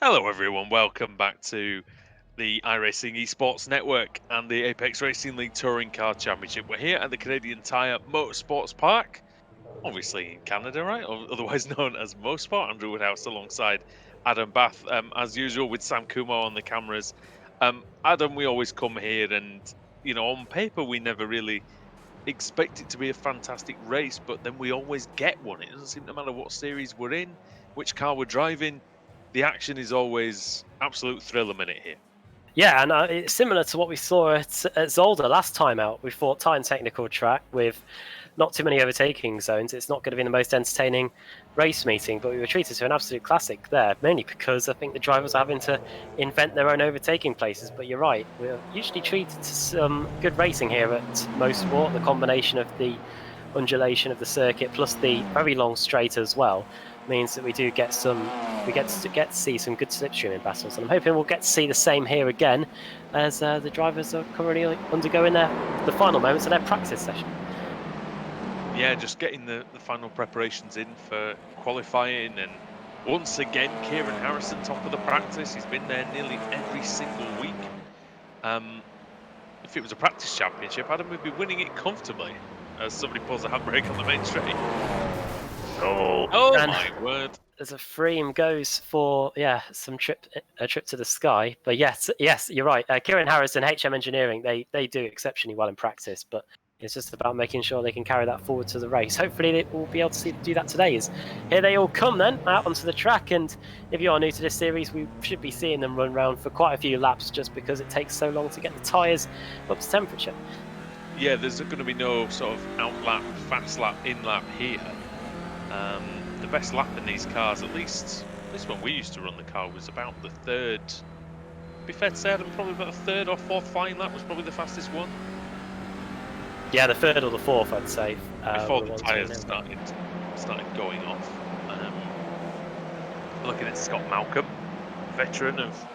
Hello, everyone. Welcome back to the iRacing Esports Network and the Apex Racing League Touring Car Championship. We're here at the Canadian Tire Motorsports Park, obviously in Canada, right? Otherwise known as Mosport. Andrew Woodhouse alongside Adam Bath, as usual, with Sam Kumo on the cameras. Adam, we always come here, and on paper, we never really expect it to be a fantastic race, but then we always get one. It doesn't seem to matter what series we're in, which car we're driving. The action is always absolute thrill a minute here. Yeah, and it's similar to what we saw at Zolder last time out. We fought time technical track with not too many overtaking zones. It's not going to be the most entertaining race meeting, but we were treated to an absolute classic there, mainly because I think the drivers are having to invent their own overtaking places. But you're right, we're usually treated to some good racing here at Mosport. The combination of the undulation of the circuit plus the very long straight as well means that we get to see some good slipstreaming battles, and I'm hoping we'll get to see the same here again as the drivers are currently undergoing the final moments of their practice session. Yeah, just getting the final preparations in for qualifying, and once again, Kieran Harrison, top of the practice. He's been there nearly every single week. If it was a practice championship, Adam would be winning it comfortably as somebody pulls a handbrake on the main straight. Oh And my word. as a Freem goes for a trip to the sky. But yes, you're right. Kieran Harrison, HM Engineering, they do exceptionally well in practice, but it's just about making sure they can carry that forward to the race. Hopefully, they will be able to do that today. Here they all come then out onto the track, and if you are new to this series, we should be seeing them run around for quite a few laps, just because it takes so long to get the tyres up to temperature. Yeah, there's going to be no sort of out lap, fast lap, in lap here. The best lap in these cars, at least when we used to run the car, was about the third. Be fair to say, Adam, probably about the third or fourth flying lap was probably the fastest one. Yeah, the third or the fourth, I'd say. Before the tyres started going off. Looking at Scott Malcolm, veteran of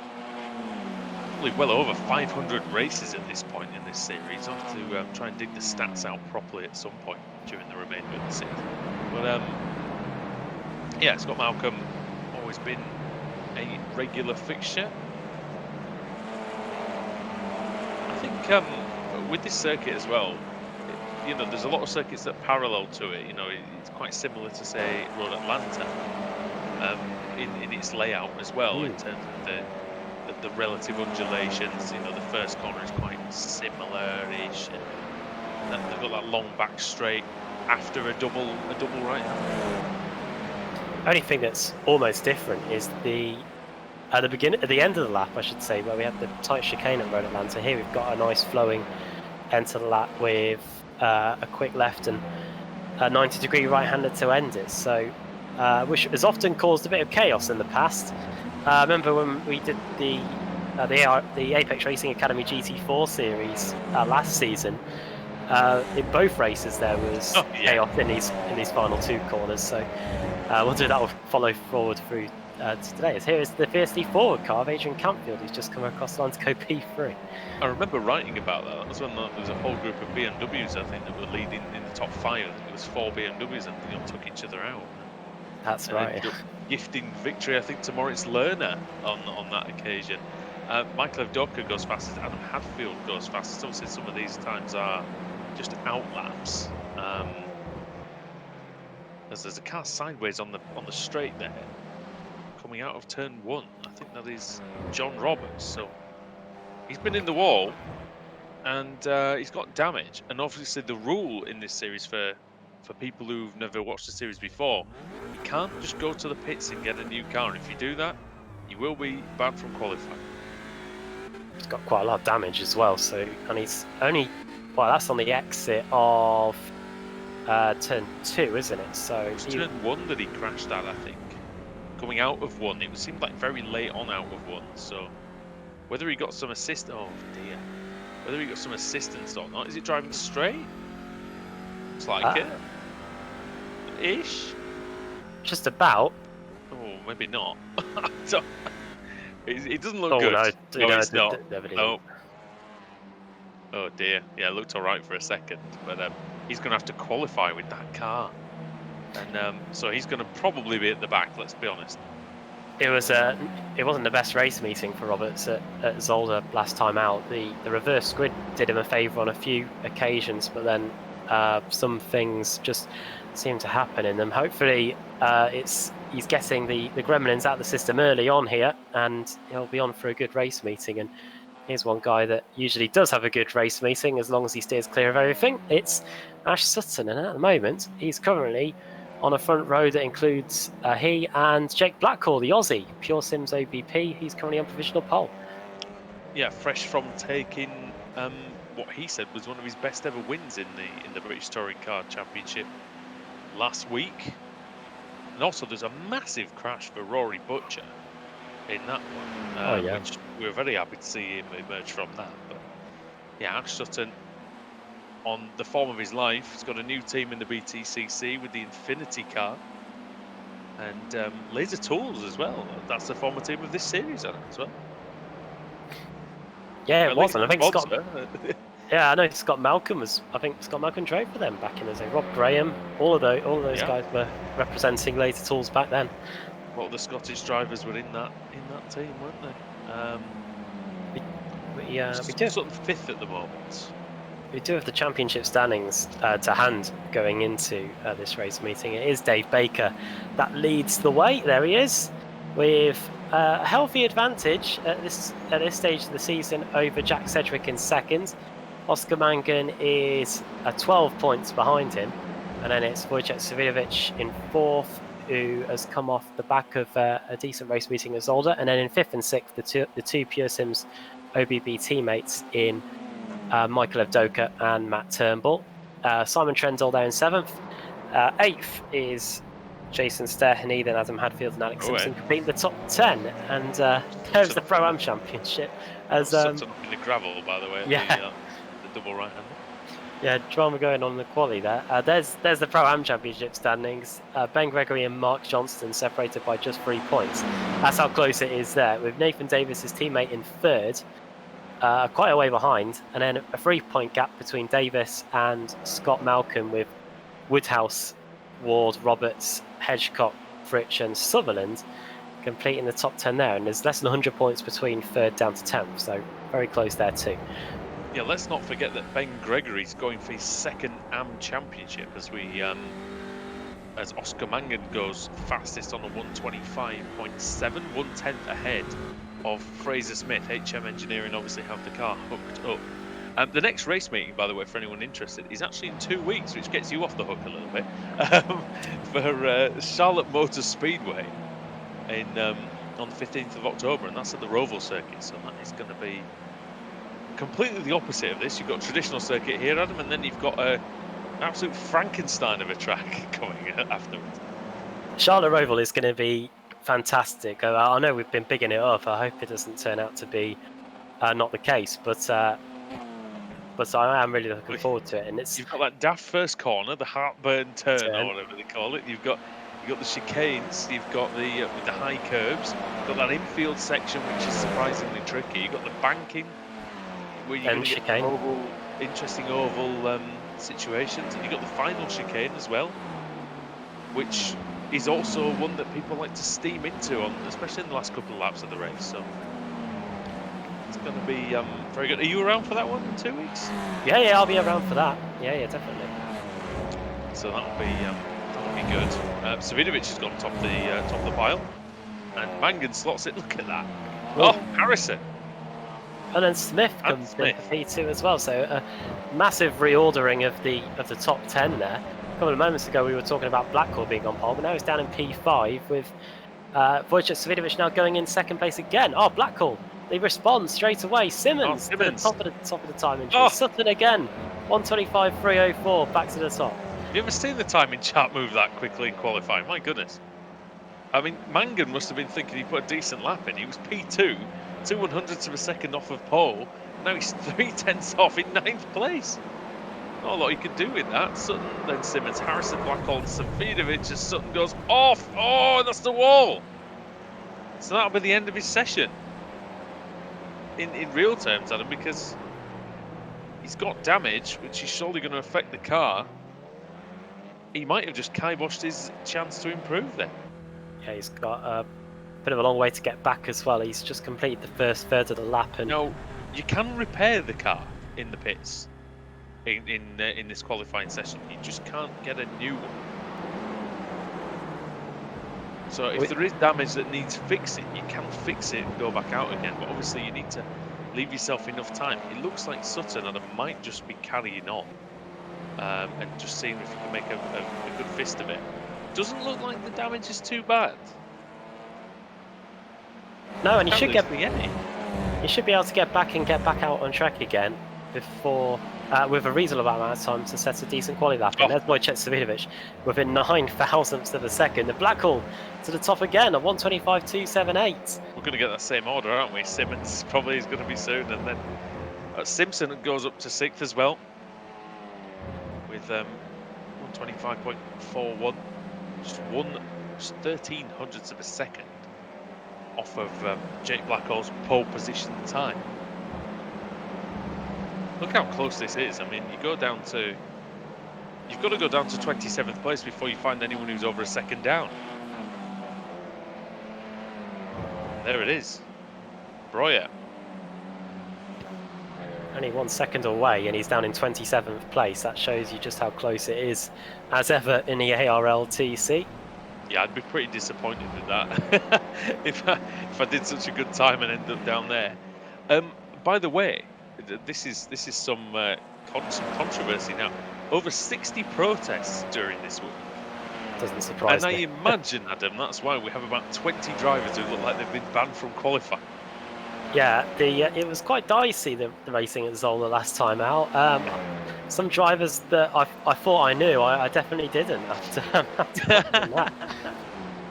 probably well over 500 races at this point in this series. I'll have to try and dig the stats out properly at some point during the remainder of the season. But yeah, Scott Malcolm always been a regular fixture. I think with this circuit as well, there's a lot of circuits that parallel to it. It's quite similar to, say, Road Atlanta in its layout as well, in terms of the relative undulations. The first corner is quite similar-ish, and they've got that long back straight after a double right hand. Only thing that's almost different is at the end of the lap, I should say, where we had the tight chicane at Road Atlanta. Here we've got a nice flowing end to the lap with a quick left and a 90-degree right-hander to end it. So, which has often caused a bit of chaos in the past. I remember when we did the Apex Racing Academy GT4 series last season. In both races, there was chaos in these final two corners. So we'll do that. Will follow forward through to today. Here is the fiercely forward car of Adrian Campfield, who's just come across the line to go P3. I remember writing about that. That was when there was a whole group of BMWs, I think, that were leading in the top 5. I think it was 4 BMWs, and they all took each other out. That's right. Gifting victory, I think, to Moritz Lerner on that occasion. Michael Avdoka goes fastest. Adam Hadfield goes fastest. Obviously, some of these times are just outlaps. As there's a car sideways on the straight there, coming out of turn 1. I think that is John Roberts. So he's been in the wall, and he's got damage. And obviously, the rule in this series for people who've never watched the series before, you can't just go to the pits and get a new car. If you do that, you will be banned from qualifying. He's got quite a lot of damage as well. So, and he's only, well, that's on the exit of turn 2, isn't it? So it was turn 1 that he crashed at, I think. Coming out of 1, it seemed like very late on out of 1. So whether he got some assist, oh dear, whether he got some assistance or not. Is he driving straight? Looks like it. Ish. Just about. Oh, maybe not. It doesn't look good. No, it's not. No. Oh dear. Yeah, it looked all right for a second, but he's going to have to qualify with that car, and so he's going to probably be at the back. Let's be honest. it wasn't the best race meeting for Roberts at Zolder last time out. The reverse grid did him a favour on a few occasions, but then some things just seem to happen in them. Hopefully, he's getting the gremlins out of the system early on here, and he'll be on for a good race meeting. And here's one guy that usually does have a good race meeting as long as he steers clear of everything. It's Ash Sutton, and at the moment he's currently on a front row that includes he and Jake Blackhall, the Aussie, Pure Sims OBP. He's currently on provisional pole. Yeah, fresh from taking what he said was one of his best ever wins in the British Touring Car Championship last week. And also, there's a massive crash for Rory Butcher in that one, which we're very happy to see him emerge from that. But yeah, Ash Sutton on the form of his life. He's got a new team in the BTCC with the Infinity car and Laser Tools as well. That's the former team of this series on it as well. Yeah, it was, and I think Scott. Yeah, I know Scott Malcolm was. I think Scott Malcolm drove for them back in the day. Rob Graham, all of those guys were representing Laser Tools back then. Well, the Scottish drivers were in that team, weren't they? We do sort of fifth at the moment. We do have the championship standings to hand going into this race meeting. It is Dave Baker that leads the way. There he is, with a healthy advantage at this stage of the season over Jack Sedgwick in second. Oscar Mangan is 12 points behind him, and then it's Wojciech Savidovic in fourth, who has come off the back of a decent race meeting at Zolder, and then in fifth and sixth, the two Pure Sims OBB teammates in Michael Evdoka and Matt Turnbull. Simon Trendall there in seventh. Eighth is Jason Sterhany, then Adam Hadfield and Alex Simpson completing the top 10. And there's the Pro-Am Championship. As in the gravel, by the way. Yeah. The double right-hander. Yeah, drama going on in the quali there. There's the Pro-Am Championship standings. Ben Gregory and Mark Johnston separated by just 3 points. That's how close it is there, with Nathan Davis, his teammate, in third. Quite a way behind, and then a 3-point gap between Davis and Scott Malcolm, with Woodhouse, Ward, Roberts, Hedgecock, Fritsch and Sutherland completing the top 10 there, and there's less than 100 points between third down to 10th, so very close there too. Yeah, let's not forget that Ben Gregory's going for his second AM Championship as Oscar Mangan goes fastest on a 125.7, 1/10 ahead of Fraser Smith. HM Engineering obviously have the car hooked up. The next race meeting, by the way, for anyone interested, is actually in 2 weeks, which gets you off the hook a little bit, for Charlotte Motor Speedway on the 15th of October, and that's at the Roval circuit, so that is going to be completely the opposite of this. You've got a traditional circuit here, Adam, and then you've got an absolute Frankenstein of a track coming afterwards. Charlotte Roval is going to be fantastic. I know we've been bigging it up. I hope it doesn't turn out to be not the case, but I am really looking forward to it. And you've got that daft first corner, the heartburn turn or whatever they call it. You've got the chicanes. You've got the with the high curbs. You've got that infield section, which is surprisingly tricky. You've got the banking, where you're going to get interesting oval situations, and you've got the final chicane as well, which is also one that people like to steam into, especially in the last couple of laps of the race. So it's going to be very good. Are you around for that one in 2 weeks? Yeah, I'll be around for that. Yeah, definitely. So that'll be good. Savidovic has gone top of the pile, and Mangan slots it. Look at that! Oh, Harrison. And then Smith comes in for P2 as well. So a massive reordering of the top 10 there. A couple of moments ago we were talking about Blackwell being on pole, but now he's down in P5 with Wojciech Savidovic now going in second place again. Oh, Blackwell, they respond straight away. Simmons. Top of the timing chart. Sutton again, 125.304, back to the top. Have you ever seen the timing chart move that quickly in qualifying? My goodness. I mean, Mangan must have been thinking he put a decent lap in. He was P2, 2/100ths of a second off of pole. Now he's 3/10 off in 9th place. Not a lot you can do with that. Sutton, then Simmons, Harrison, Blackwell, Savidovic as Sutton goes off. Oh, that's the wall. So that'll be the end of his session. In real terms, Adam, because he's got damage, which is surely going to affect the car. He might have just kiboshed his chance to improve then. Yeah, he's got bit of a long way to get back as well. He's just completed the first third of the lap, and No, you can repair the car in the pits in this qualifying session. You just can't get a new one. So if there is damage that needs fixing, you can fix it and go back out again. But obviously you need to leave yourself enough time. It looks like Sutton and it might just be carrying on and just seeing if you can make a good fist of it. Doesn't look like the damage is too bad. no, and he should get. me any. He should be able to get back out on track again before, with a reasonable amount of time to set a decent quality lap. And there's Wojciech Savinovic within 9 thousandths of a second. The Blackhall to the top again at 125.278. We're going to get that same order, aren't we? Simmons probably is going to be soon, and then Simpson goes up to 6th as well with 125.41, just 1/13 hundredths of a second off of Jake Blackhall's pole position time. Look how close this is. I mean, you've got to go down to 27th place before you find anyone who's over a second down. There it is. Breuer. Only 1 second away, and he's down in 27th place. That shows you just how close it is, as ever, in the ARLTC. Yeah, I'd be pretty disappointed with that if I did such a good time and ended up down there. By the way, this is some controversy now. Over 60 protests during this week. Doesn't surprise me. And I imagine, Adam, that's why we have about 20 drivers who look like they've been banned from qualifying. Yeah, it was quite dicey, the racing at Zola last time out. Some drivers that I thought I knew, I definitely didn't after that.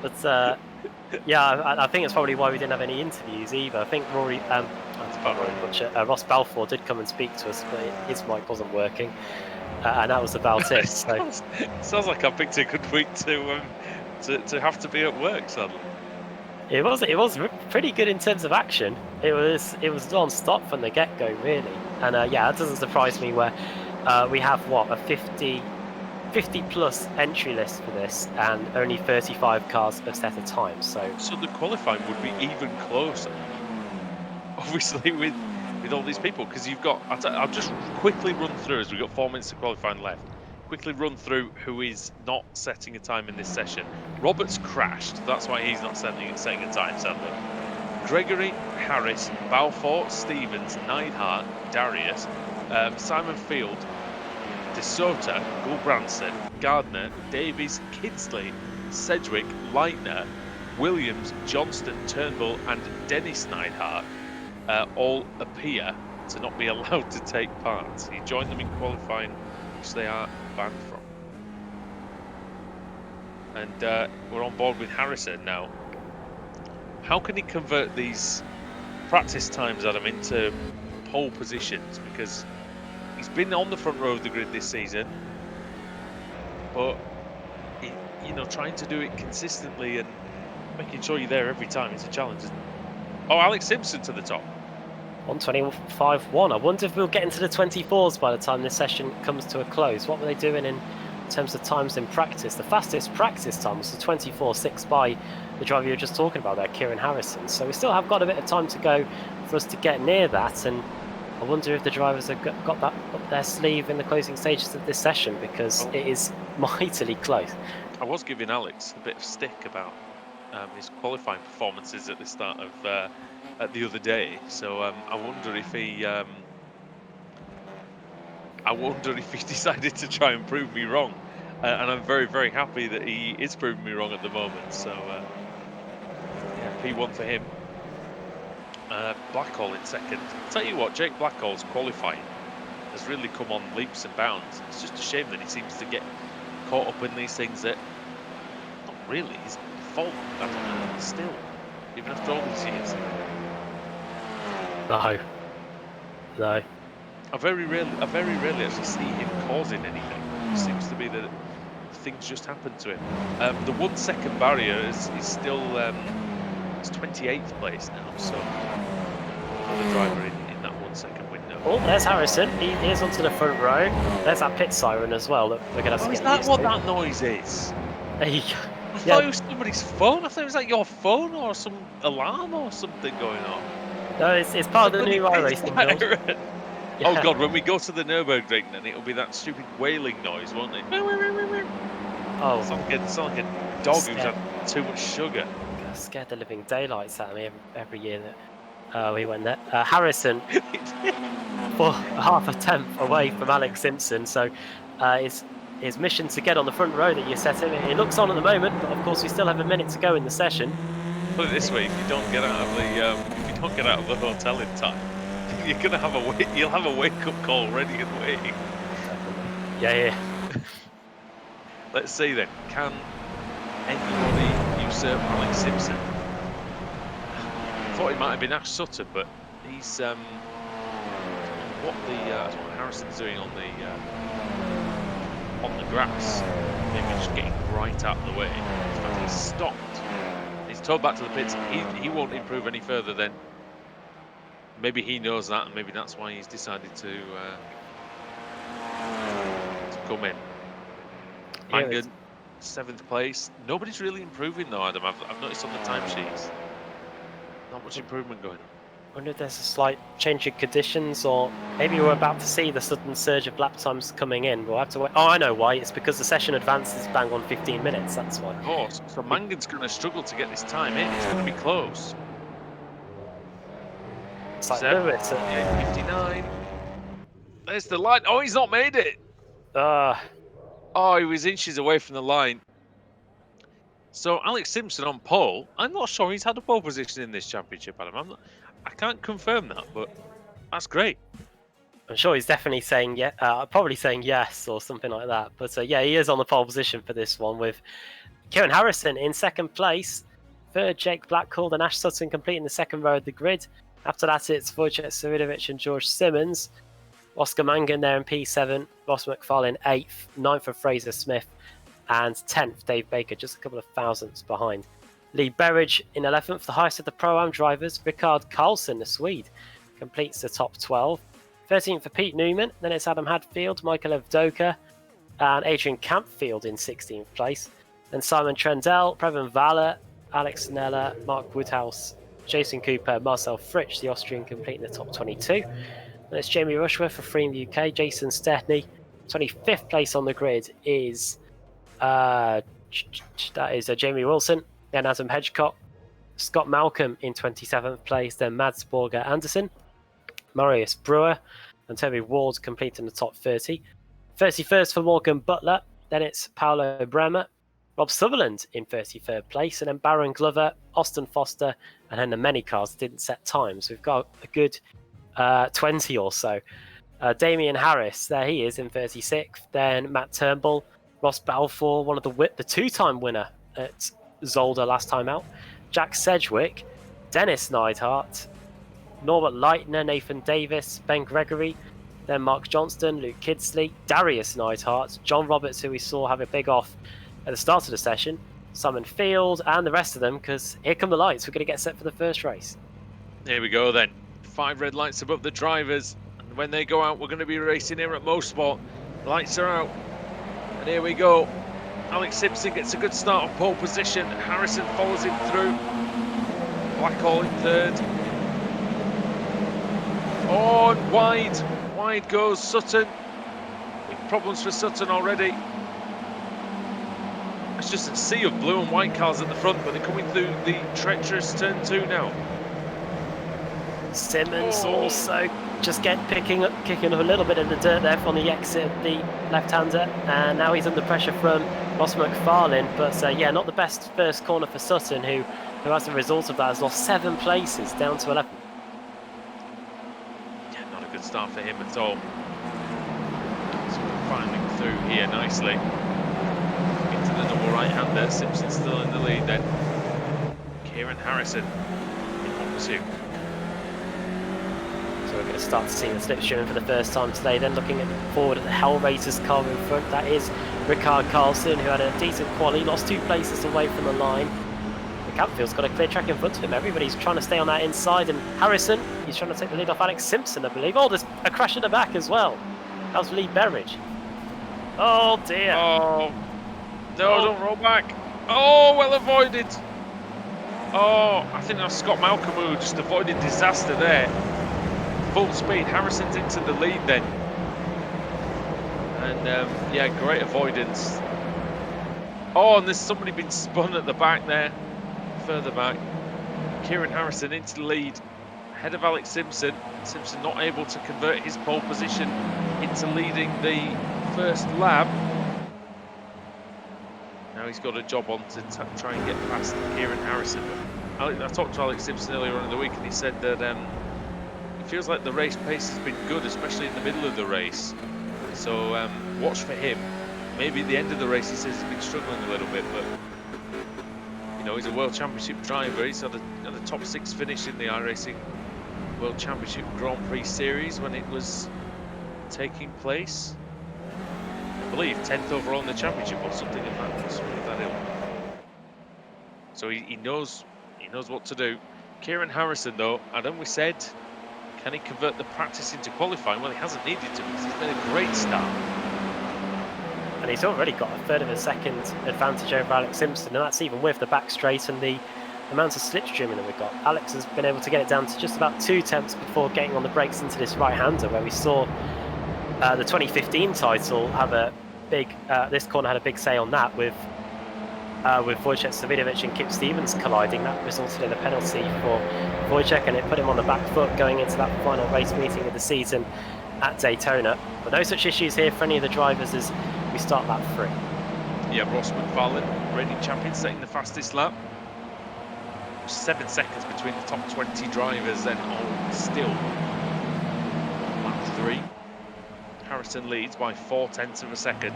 But yeah, I think it's probably why we didn't have any interviews either. I think Ross Balfour did come and speak to us, but his mic wasn't working, and that was about it. So. Sounds like I picked a good week to have to be at work, sadly. It was pretty good in terms of action. It was non-stop from the get-go, really. And yeah, that doesn't surprise me. Where we have a 50 plus entry list for this, and only 35 cars have set a time. So the qualifying would be even closer. Obviously, with all these people, because you've got. I'll just quickly run through as we've got 4 minutes of qualifying left. Quickly run through who is not setting a time in this session. Roberts crashed, that's why he's not setting a time, sadly. Gregory, Harris, Balfour, Stevens, Neidhart, Darius, Simon Field, De Soto, Gulbranson, Gardner, Davies, Kidsley, Sedgwick, Leitner, Williams, Johnston, Turnbull and Dennis Neidhart all appear to not be allowed to take part. He joined them in qualifying, which they are banned from. And we're on board with Harrison now. How can he convert these practice times, Adam, into pole positions? Because he's been on the front row of the grid this season, but trying to do it consistently and making sure you're there every time is a challenge, isn't it? Oh, Alex Simpson to the top. 125.1. I wonder if we'll get into the 24s by the time this session comes to a close. What were they doing in terms of times in practice? The fastest practice time was the 24.6 by the driver you were just talking about there, Kieran Harrison. So we still have got a bit of time to go for us to get near that, and I wonder if the drivers have got that up their sleeve in the closing stages of this session, because it is mightily close. I was giving Alex a bit of stick about his qualifying performances at the start of the other day, so I wonder if he decided to try and prove me wrong, and I'm very, very happy that he is proving me wrong at the moment. So yeah, P1 for him. Blackhall in second. I'll tell you what, Jake Blackhall's qualifying has really come on leaps and bounds. It's just a shame that he seems to get caught up in these things that not really his fault. I don't know, still, even after all these years. No. I very rarely actually see him causing anything. It seems to be that things just happen to him. The 1 second barrier is still it's 28th place now, so the driver in that 1 second window. Oh, there's Harrison. He is onto the front row. There's that pit siren as well that we're going to have to get used to. Is that what that noise is? There you go. I've thought it was somebody's phone. I thought it was like your phone or some alarm or something going on. No, it's part of the new iRacing build. Oh God, when we go to the Nürburgring, then it'll be that stupid wailing noise, won't it? Oh, It's like a dog who's had too much sugar. Scared the living daylights out of me every year that he went there. Harrison, for half a tenth away from Alex Simpson, so his mission to get on the front row that you set him. It looks on at the moment, but of course we still have a minute to go in the session. Put it this way: if you don't get out of the hotel in time, you're gonna have you'll have a wake-up call ready and waiting. Yeah. Let's see then. Can anybody usurp Alex Simpson? I thought he might have been Ash Sutton, but he's what Harrison's doing on the grass. Maybe just getting right out of the way. In fact, he's stopped. He's told back to the pits. He won't improve any further. Then maybe he knows that, and maybe that's why he's decided to come in. Mangan, 7th place. Nobody's really improving though, Adam. I've noticed on the timesheets. Not much improvement going on. I wonder if there's a slight change in conditions, or maybe we're about to see the sudden surge of lap times coming in. We'll have to wait. Oh, I know why. It's because the session advances bang on 15 minutes. That's why. Of course. So Mangan's going to struggle to get this time in. It's going to be close. It's like Lewis. 59. There's the line. Oh, he's not made it. Oh, he was inches away from the line. So Alex Simpson on pole. I'm not sure he's had a pole position in this championship, Adam. I can't confirm that, but that's great. I'm sure he's definitely saying probably saying yes or something like that. But yeah, he is on the pole position for this one with Kieran Harrison in 2nd place. 3rd, Jake Blackhall, then Ash Sutton completing the 2nd row of the grid. After that, it's Wojciech Savidovic and George Simmons. Oscar Mangan there in P7, Ross McFarlane 8th, 9th for Fraser Smith, and 10th Dave Baker, just a couple of thousandths behind. Lee Berridge in 11th, the highest of the Pro-Am drivers. Rickard Karlsson, the Swede, completes the top 12. 13th for Pete Newman, then it's Adam Hadfield, Michael Evdoka, and Adrian Campfield in 16th place. Then Simon Trendell, Previn Valler, Alex Nella, Mark Woodhouse, Jason Cooper, Marcel Fritsch, the Austrian, completing the top 22. Then it's Jamie Rushworth for Freem UK, Jason Stepney. 25th place on the grid is Jamie Wilson, then Adam Hedgecock, Scott Malcolm in 27th place, then Mads Borger Anderson, Marius Brewer, and Toby Ward completing the top 30. 31st for Morgan Butler, then it's Paolo Bremer, Rob Sutherland in 33rd place, and then Baron Glover, Austin Foster, and then the many cars didn't set times. We've got a good 20 or so. Damien Harris, there he is in 36th. Then Matt Turnbull, Ross Balfour, one of the two-time winner at Zolder last time out. Jack Sedgwick, Dennis Neidhart, Norbert Leitner, Nathan Davis, Ben Gregory, then Mark Johnston, Luke Kidsley, Darius Neidhart, John Roberts, who we saw have a big off at the start of the session, Simon Field, and the rest of them, because here come the lights. We're going to get set for the first race. Here we go then. 5 red lights above the drivers. And when they go out, we're going to be racing here at Mosport. Lights are out. And here we go. Alex Simpson gets a good start on pole position. Harrison follows him through. Blackhall in 3rd. Oh, and wide. Wide goes Sutton. Big problems for Sutton already. It's just a sea of blue and white cars at the front, but they're coming through the treacherous turn 2 now. Simmons also just kicking up a little bit of the dirt there from the exit of the left-hander, and now he's under pressure from Ross McFarlane. But yeah, not the best first corner for Sutton, who as a result of that has lost 7 places down to 11. Yeah, not a good start for him at all. So finally through here nicely into the double right-hander. Simpson still in the lead then. Kieran Harrison in hot pursuit. We're going to start to see the slipstream for the first time today. Then looking forward at the Hellraisers car in front, that is Rickard Karlsson, who had a decent quali, lost 2 places away from the line. The Campfield's got a clear track in front of him. Everybody's trying to stay on that inside, and Harrison, he's trying to take the lead off Alex Simpson, I believe. Oh, there's a crash in the back as well. That was Lee Berridge. Oh dear. Oh, no, don't roll back. Oh, well avoided. Oh, I think that's Scott Malcolm who just avoided disaster there. Full speed, Harrison's into the lead then. And yeah, great avoidance. Oh, and there's somebody been spun at the back there, further back. Kieran Harrison into the lead, ahead of Alex Simpson. Simpson not able to convert his pole position into leading the first lap. Now he's got a job on to try and get past Kieran Harrison. I talked to Alex Simpson earlier on in the week, and he said that it feels like the race pace has been good, especially in the middle of the race. So watch for him. Maybe at the end of the race, he says he's been struggling a little bit, but you know, he's a World Championship driver. He's had a top 6 finish in the iRacing World Championship Grand Prix Series when it was taking place. I believe 10th overall in the championship or something of that ilk. So he knows what to do. Kieran Harrison, though, Adam, we said, can he convert the practice into qualifying? Well, he hasn't needed to because he's made a great start. And he's already got a third of a second advantage over Alex Simpson, and that's even with the back straight and the amount of slipstreaming that we've got. Alex has been able to get it down to just about 2 tenths before getting on the brakes into this right-hander, where we saw the 2015 title have a big. This corner had a big say on that with Wojciech Savidovic and Kip Stevens colliding. That resulted in a penalty for Wojciech, and it put him on the back foot going into that final race meeting of the season at Daytona. But no such issues here for any of the drivers as we start lap 3. Yeah, Ross McFarlane, reigning champion, setting the fastest lap. 7 seconds between the top 20 drivers, and still lap 3. Harrison leads by 4/10 of a second.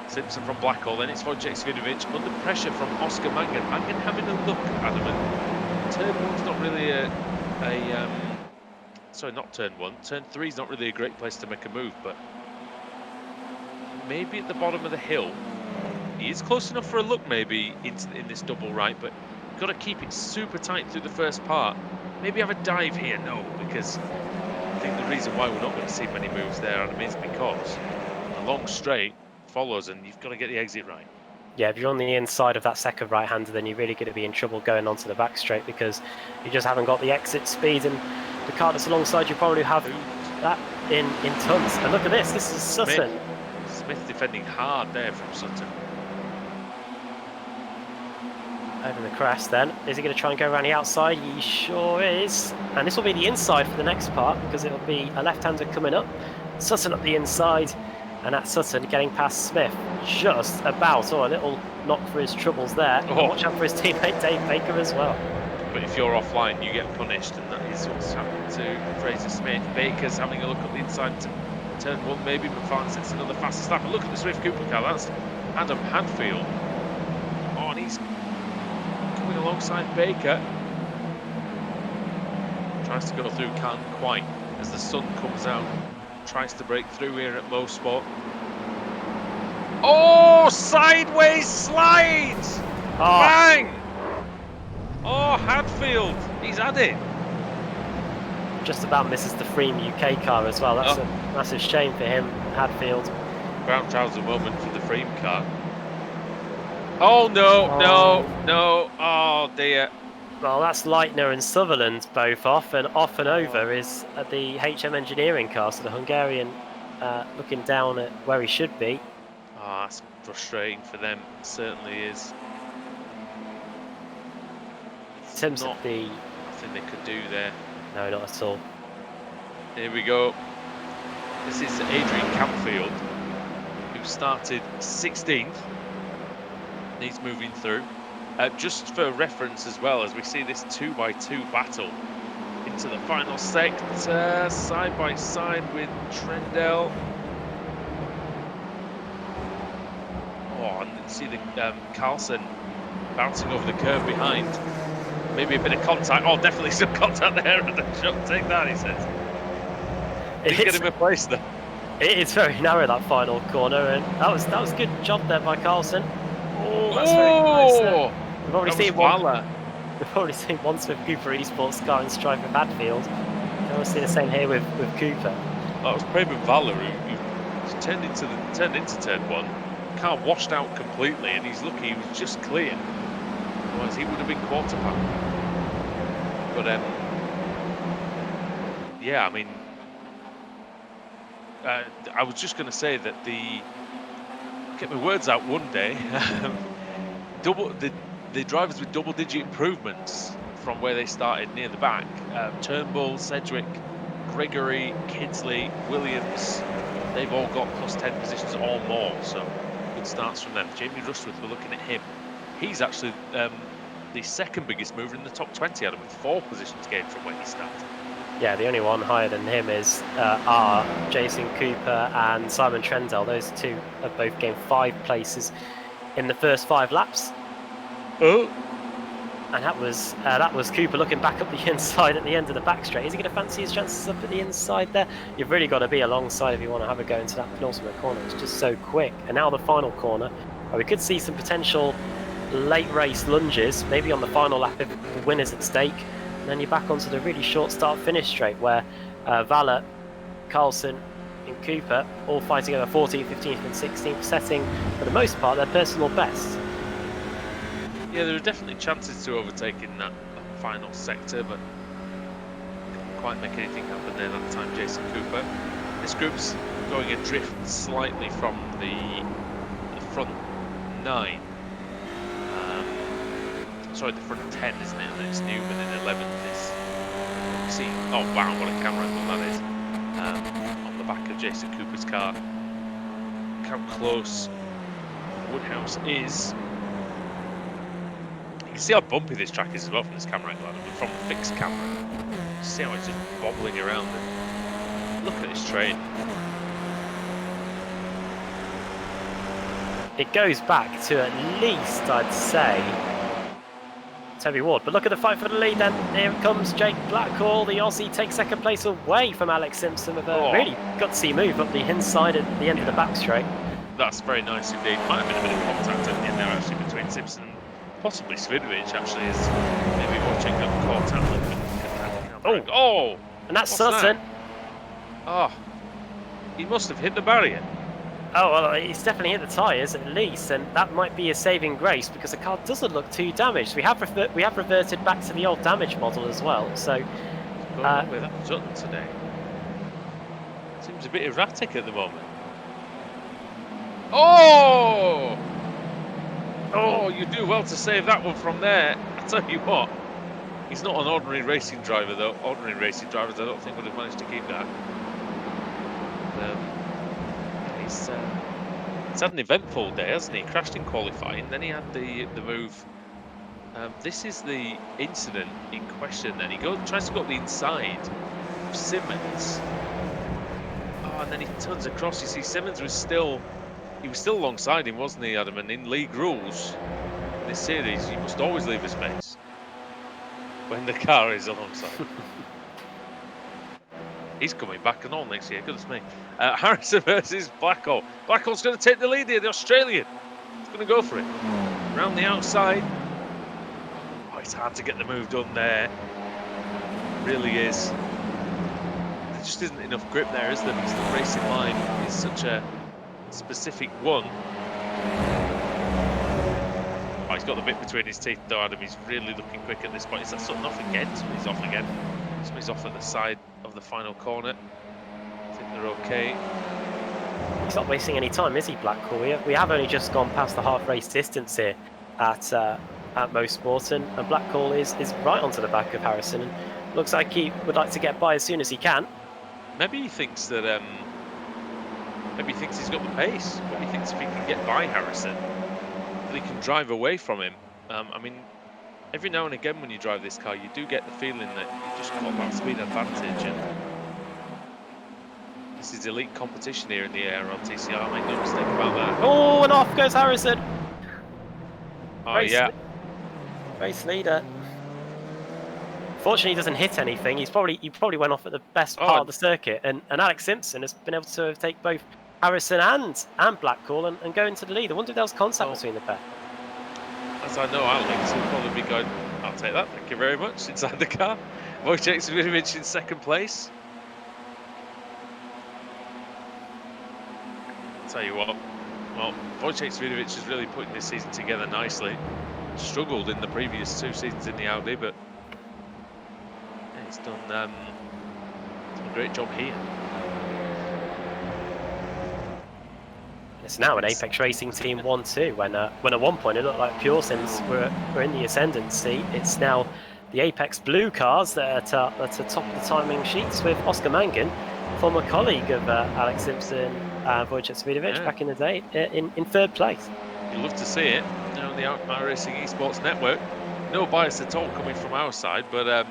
Simpson from Blackhall, then it's Wojciech Savidovic under pressure from Oscar Mangan. Mangan having a look, Adam, and turn 1's not really sorry, not turn 1. Turn 3's not really a great place to make a move, but maybe at the bottom of the hill, he is close enough for a look maybe in this double right, but you've got to keep it super tight through the first part. Maybe have a dive here, no, because I think the reason why we're not going to see many moves there, Adam, is because the long straight follows and you've got to get the exit right. Yeah, if you're on the inside of that second right-hander, then you're really going to be in trouble going onto the back straight because you just haven't got the exit speed, and the car that's alongside you probably have that in tons. And look at this is Sutton. Smith defending hard there from Sutton. Over the crest then. Is he going to try and go around the outside? He sure is. And this will be the inside for the next part because it'll be a left-hander coming up. Sutton up the inside. And that's Sutton getting past Smith. Just about. Oh, a little knock for his troubles there. And watch out for his teammate Dave Baker as well. But if you're offline, you get punished. And that is what's happened to Fraser Smith. Baker's having a look at the inside to turn 1. Maybe McFarlane sets another fastest lap. But look at the Swift Cooper car. That's Adam Hadfield. Oh, and he's coming alongside Baker. Tries to go through, can't quite. As the sun comes out, tries to break through here at Mosport. Oh, sideways slide! Oh. Bang! Oh, Hadfield, he's had it. Just about misses the Freem UK car as well. That's a massive shame for him, Hadfield. Brown trouser moment for the Freem car. Oh no. Oh dear. Well, that's Leitner and Sutherland both off and over is the HM Engineering car, so the Hungarian looking down at where he should be. Oh, that's frustrating for them, it certainly is. In terms of the... Nothing they could do there. No, not at all. Here we go. This is Adrian Campfield, who started 16th. He's moving through. Just for reference as well, as we see this 2x2 battle into the final sector, side by side with Trendell. Oh, and you see the Carlson bouncing over the curve behind. Maybe a bit of contact. Oh, definitely some contact there. Take that, he says. Didn't get him a place there. It is very narrow, that final corner, and that was a good job there by Carlson. Oh, that's very nice. We've already seen one Swift Cooper eSports car in strife with Hadfield. And we'll see the same here with Cooper. That was Preben Valler who turned into turn 1, car washed out completely, and he's lucky he was just clear. Otherwise, he would have been quarterback. But yeah, I mean, I was just going to say that I'll get my words out one day. The drivers with double-digit improvements from where they started near the back: Turnbull, Sedgwick, Gregory, Kidsley, Williams. They've all got plus 10 positions or more, so good starts from them. Jamie Rushworth, we're looking at him. He's actually the second biggest mover in the top 20, Adam, with 4 positions gained from where he started. Yeah, the only one higher than him is Jason Cooper and Simon Trendell. Those two have both gained 5 places in the first 5 laps. Oh. And that was Cooper looking back up the inside at the end of the back straight. Is he going to fancy his chances up at the inside there? You've really got to be alongside if you want to have a go into that penultimate corner. It's just so quick. And now the final corner, we could see some potential late race lunges, maybe on the final lap if the winner's at stake. And then you're back onto the really short start-finish straight where Valle, Carlson and Cooper all fighting over 14th, 15th and 16th, setting, for the most part, their personal best. Yeah, there are definitely chances to overtake in that final sector, but couldn't quite make anything happen there that time, Jason Cooper. This group's going adrift slightly from the front 9. Sorry, the front 10, isn't it? And then it's Newman in 11th. See, oh wow, what a camera angle that is. On the back of Jason Cooper's car. Look how close Woodhouse is. You can see how bumpy this track is as well from this camera angle, but from the fixed camera. See how it's just bobbling around. And look at this train. It goes back to at least, I'd say, Toby Ward. But look at the fight for the lead then. Here it comes Jake Blackhall. The Aussie takes second place away from Alex Simpson with a really gutsy move up the inside at the end of the back straight. That's very nice indeed. Might have been a bit of contact at the end there actually between Simpson and possibly Svidovic actually is maybe watching them caught out. Oh! And that's Sutton. Oh, he must have hit the barrier. Oh, well, he's definitely hit the tyres at least, and that might be a saving grace because the car doesn't look too damaged. We have reverted back to the old damage model as well. So, with that Sutton today seems a bit erratic at the moment. Oh! Oh, you do well to save that one from there. I tell you what, he's not an ordinary racing driver though. Ordinary racing drivers, I don't think would have managed to keep that. He's had an eventful day, hasn't he? Crashed in qualifying, then he had the move. This is the incident in question. Then he tries to go up the inside of Simmons. Oh, and then he turns across. You see, Simmons was still alongside him, wasn't he, Adam? And in league rules in this series, you must always leave a space when the car is alongside. He's coming back and all next year, goodness me. Harrison versus Blackhall. Blackhall's going to take the lead here, the Australian. He's going to go for it. Around the outside. Oh, it's hard to get the move done there. It really is. There just isn't enough grip there, is there? Because the racing line is such a specific one. Oh, he's got the bit between his teeth though, Adam. He's really looking quick at this point. Is that Sutton off again? Somebody's off again. Somebody's off at the side of the final corner. I think they're okay. He's not wasting any time, is he, Blackhall? We have only just gone past the half race distance here at Mosport, and Blackhall is right onto the back of Harrison, and looks like he would like to get by as soon as he can. Maybe he thinks that maybe he thinks he's got the pace. Maybe he thinks if he can get by Harrison, that he can drive away from him. I mean, every now and again when you drive this car, you do get the feeling that you just got that speed advantage, and this is elite competition here in the ARLTC. I'll make no mistake about that. Oh, and off goes Harrison. Oh, yeah. Race leader. Fortunately, he doesn't hit anything. He probably went off at the best part of the circuit, and Alex Simpson has been able to take both Harrison and Blackhall and go into the lead. I wonder if there was contact between the pair. As I know, Alex will probably be going, I'll take that, thank you very much, inside the car. Wojciech Svidovic in second place. I'll tell you what, Well, Wojciech Svidovic is really putting this season together nicely. Struggled in the previous 2 seasons in the Audi, but yeah, he's done a great job here. It's now an Apex Racing Team 1-2. When at one point it looked like Pure Sims were in the ascendancy, it's now the Apex Blue cars that are at the top of the timing sheets with Oscar Mangan, former colleague of Alex Simpson and Wojciech Svidovic back in the day, in 3rd place. You love to see it, you know, on the iRacing Esports Network. No bias at all coming from our side, but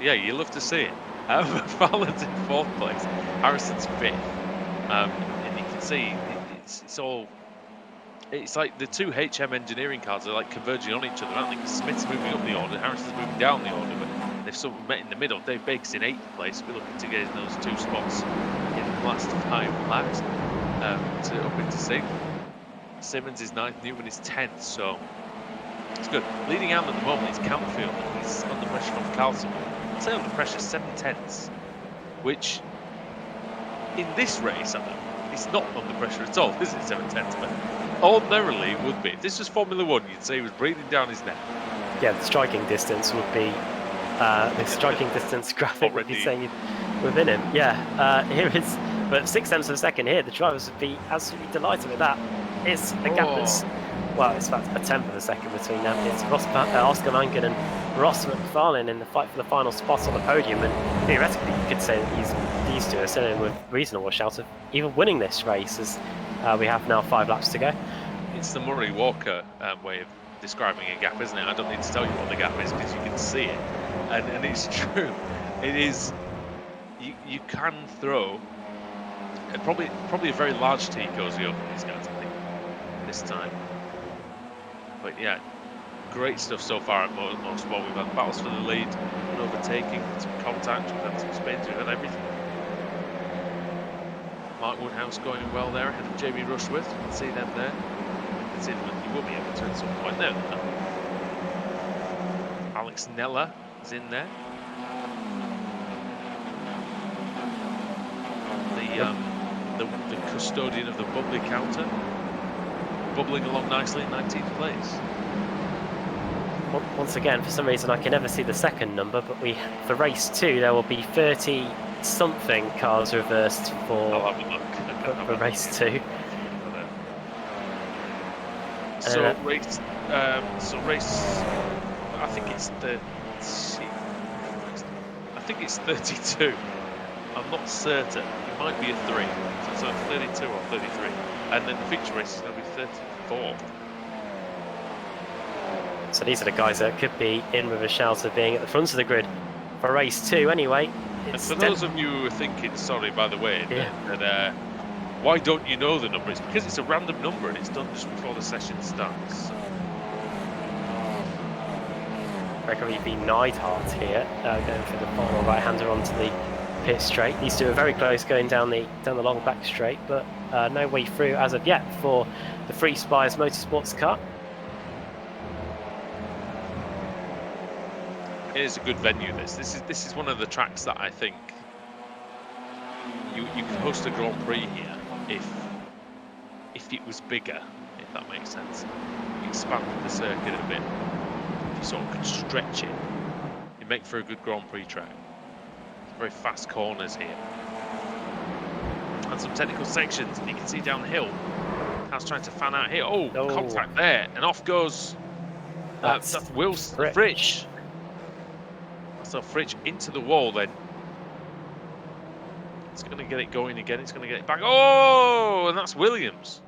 yeah, you love to see it. Fallon's in 4th place, Harrison's 5th, and you can see it's like the 2 HM engineering cars are like converging on each other, aren't they? Because Smith's moving up the order, Harrison's moving down the order, but they've sort of met in the middle. Dave Baker's in 8th place. We're looking to get in those 2 spots in the last 5 laps to up into 6th. Simmons is 9th, Newman is 10th, so it's good. Leading out at the moment is Campfield. He's under pressure from Carlson. I'd say under pressure 7/10, which in this race, I think, it's not under pressure at all, is it? 7/10, but ordinarily it would be. If this was Formula 1, you'd say he was breathing down his neck. Yeah, the striking distance would be the striking distance graphic would be saying within him. Yeah, here is, but 6/10 of a second here. The drivers would be absolutely delighted with that. It's a gap that's, well, it's about a 10th of a second between them. It's Oscar Mangan and Ross McFarlane in the fight for the final spot on the podium, and theoretically you could say that these two are still in with reasonable shout of even winning this race, as we have now 5 laps to go. It's the Murray Walker way of describing a gap, isn't it? I don't need to tell you what the gap is because you can see it, and it's true. It is. You can throw probably a very large T cozy over these guys, I think, this time. But yeah, great stuff so far at Mosport. We've had battles for the lead, and overtaking, some contact, we've had some spins, we've had everything. Mark Woodhouse going well there ahead of Jamie Rushworth. You can see them there. You will be able to at some point there. Alex Nella is in there. The custodian of the bubbly counter, bubbling along nicely in 19th place. Once again, for some reason I can never see the second number, but for race 2 there will be 30 something cars reversed for race 2. So race, I think it's 32. I'm not certain. It might be a 3. So it's 32 or 33. And then the feature race is going to be 34. So these are the guys that could be in with a shout of being at the front of the grid for race 2 anyway. And for those of you who are thinking, sorry by the way, that why don't you know the number? It's because it's a random number and it's done just before the session starts. Gregory v. Neidhart here, going for the final right-hander onto the pit straight. These two are very close going down the long back straight, but no way through as of yet for the Free Spires Motorsports car. It is a good venue. This is one of the tracks that I think you could host a Grand Prix here if it was bigger, if that makes sense. You expanded the circuit a bit. If you sort of could stretch it, it'd make for a good Grand Prix track. Very fast corners here. And some technical sections, and you can see down the hill. How's trying to fan out here. Oh, contact there, and off goes that's Fritsch. So Fritsch into the wall then. It's going to get it going again. It's going to get it back. Oh, and that's Williams.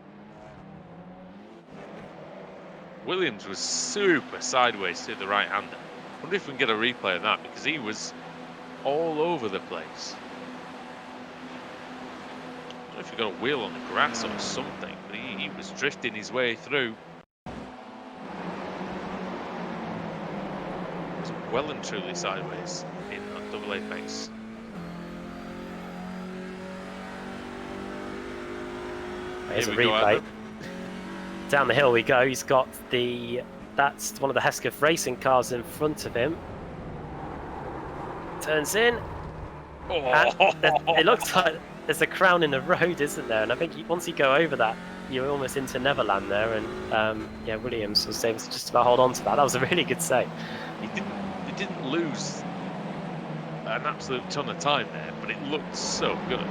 Williams was super sideways to the right-hander. I wonder if we can get a replay of that, because he was all over the place. I don't know if he got a wheel on the grass or something, but he was drifting his way through. It was well and truly sideways in that double apex. Here's a replay. Down the hill we go. He's got that's one of the Hesketh racing cars in front of him. Turns in. Oh. It looks like there's a crown in the road, isn't there? And I think once you go over that, you're almost into Neverland there, and yeah, Williams was able to just about hold on to that. That was a really good save. He didn't lose an absolute ton of time there, but it looked so good.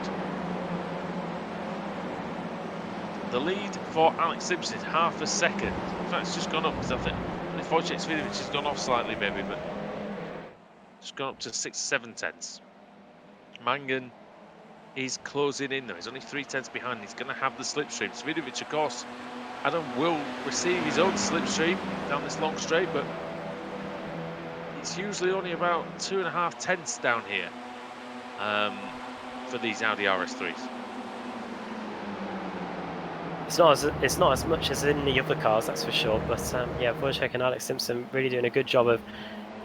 The lead for Alex Simpson is half a second. In fact, it's just gone up because I think Wojciech Svidovic has gone off slightly, maybe, but it's gone up to 6-7 tenths. Mangan is closing in though. He's only 3 tenths behind. He's going to have the slipstream. Svidovic, of course, Adam will receive his own slipstream down this long straight, but it's usually only about 2.5 tenths down here for these Audi RS3s. It's not as much as in the other cars, that's for sure. But yeah, Wojciech and Alex Simpson really doing a good job of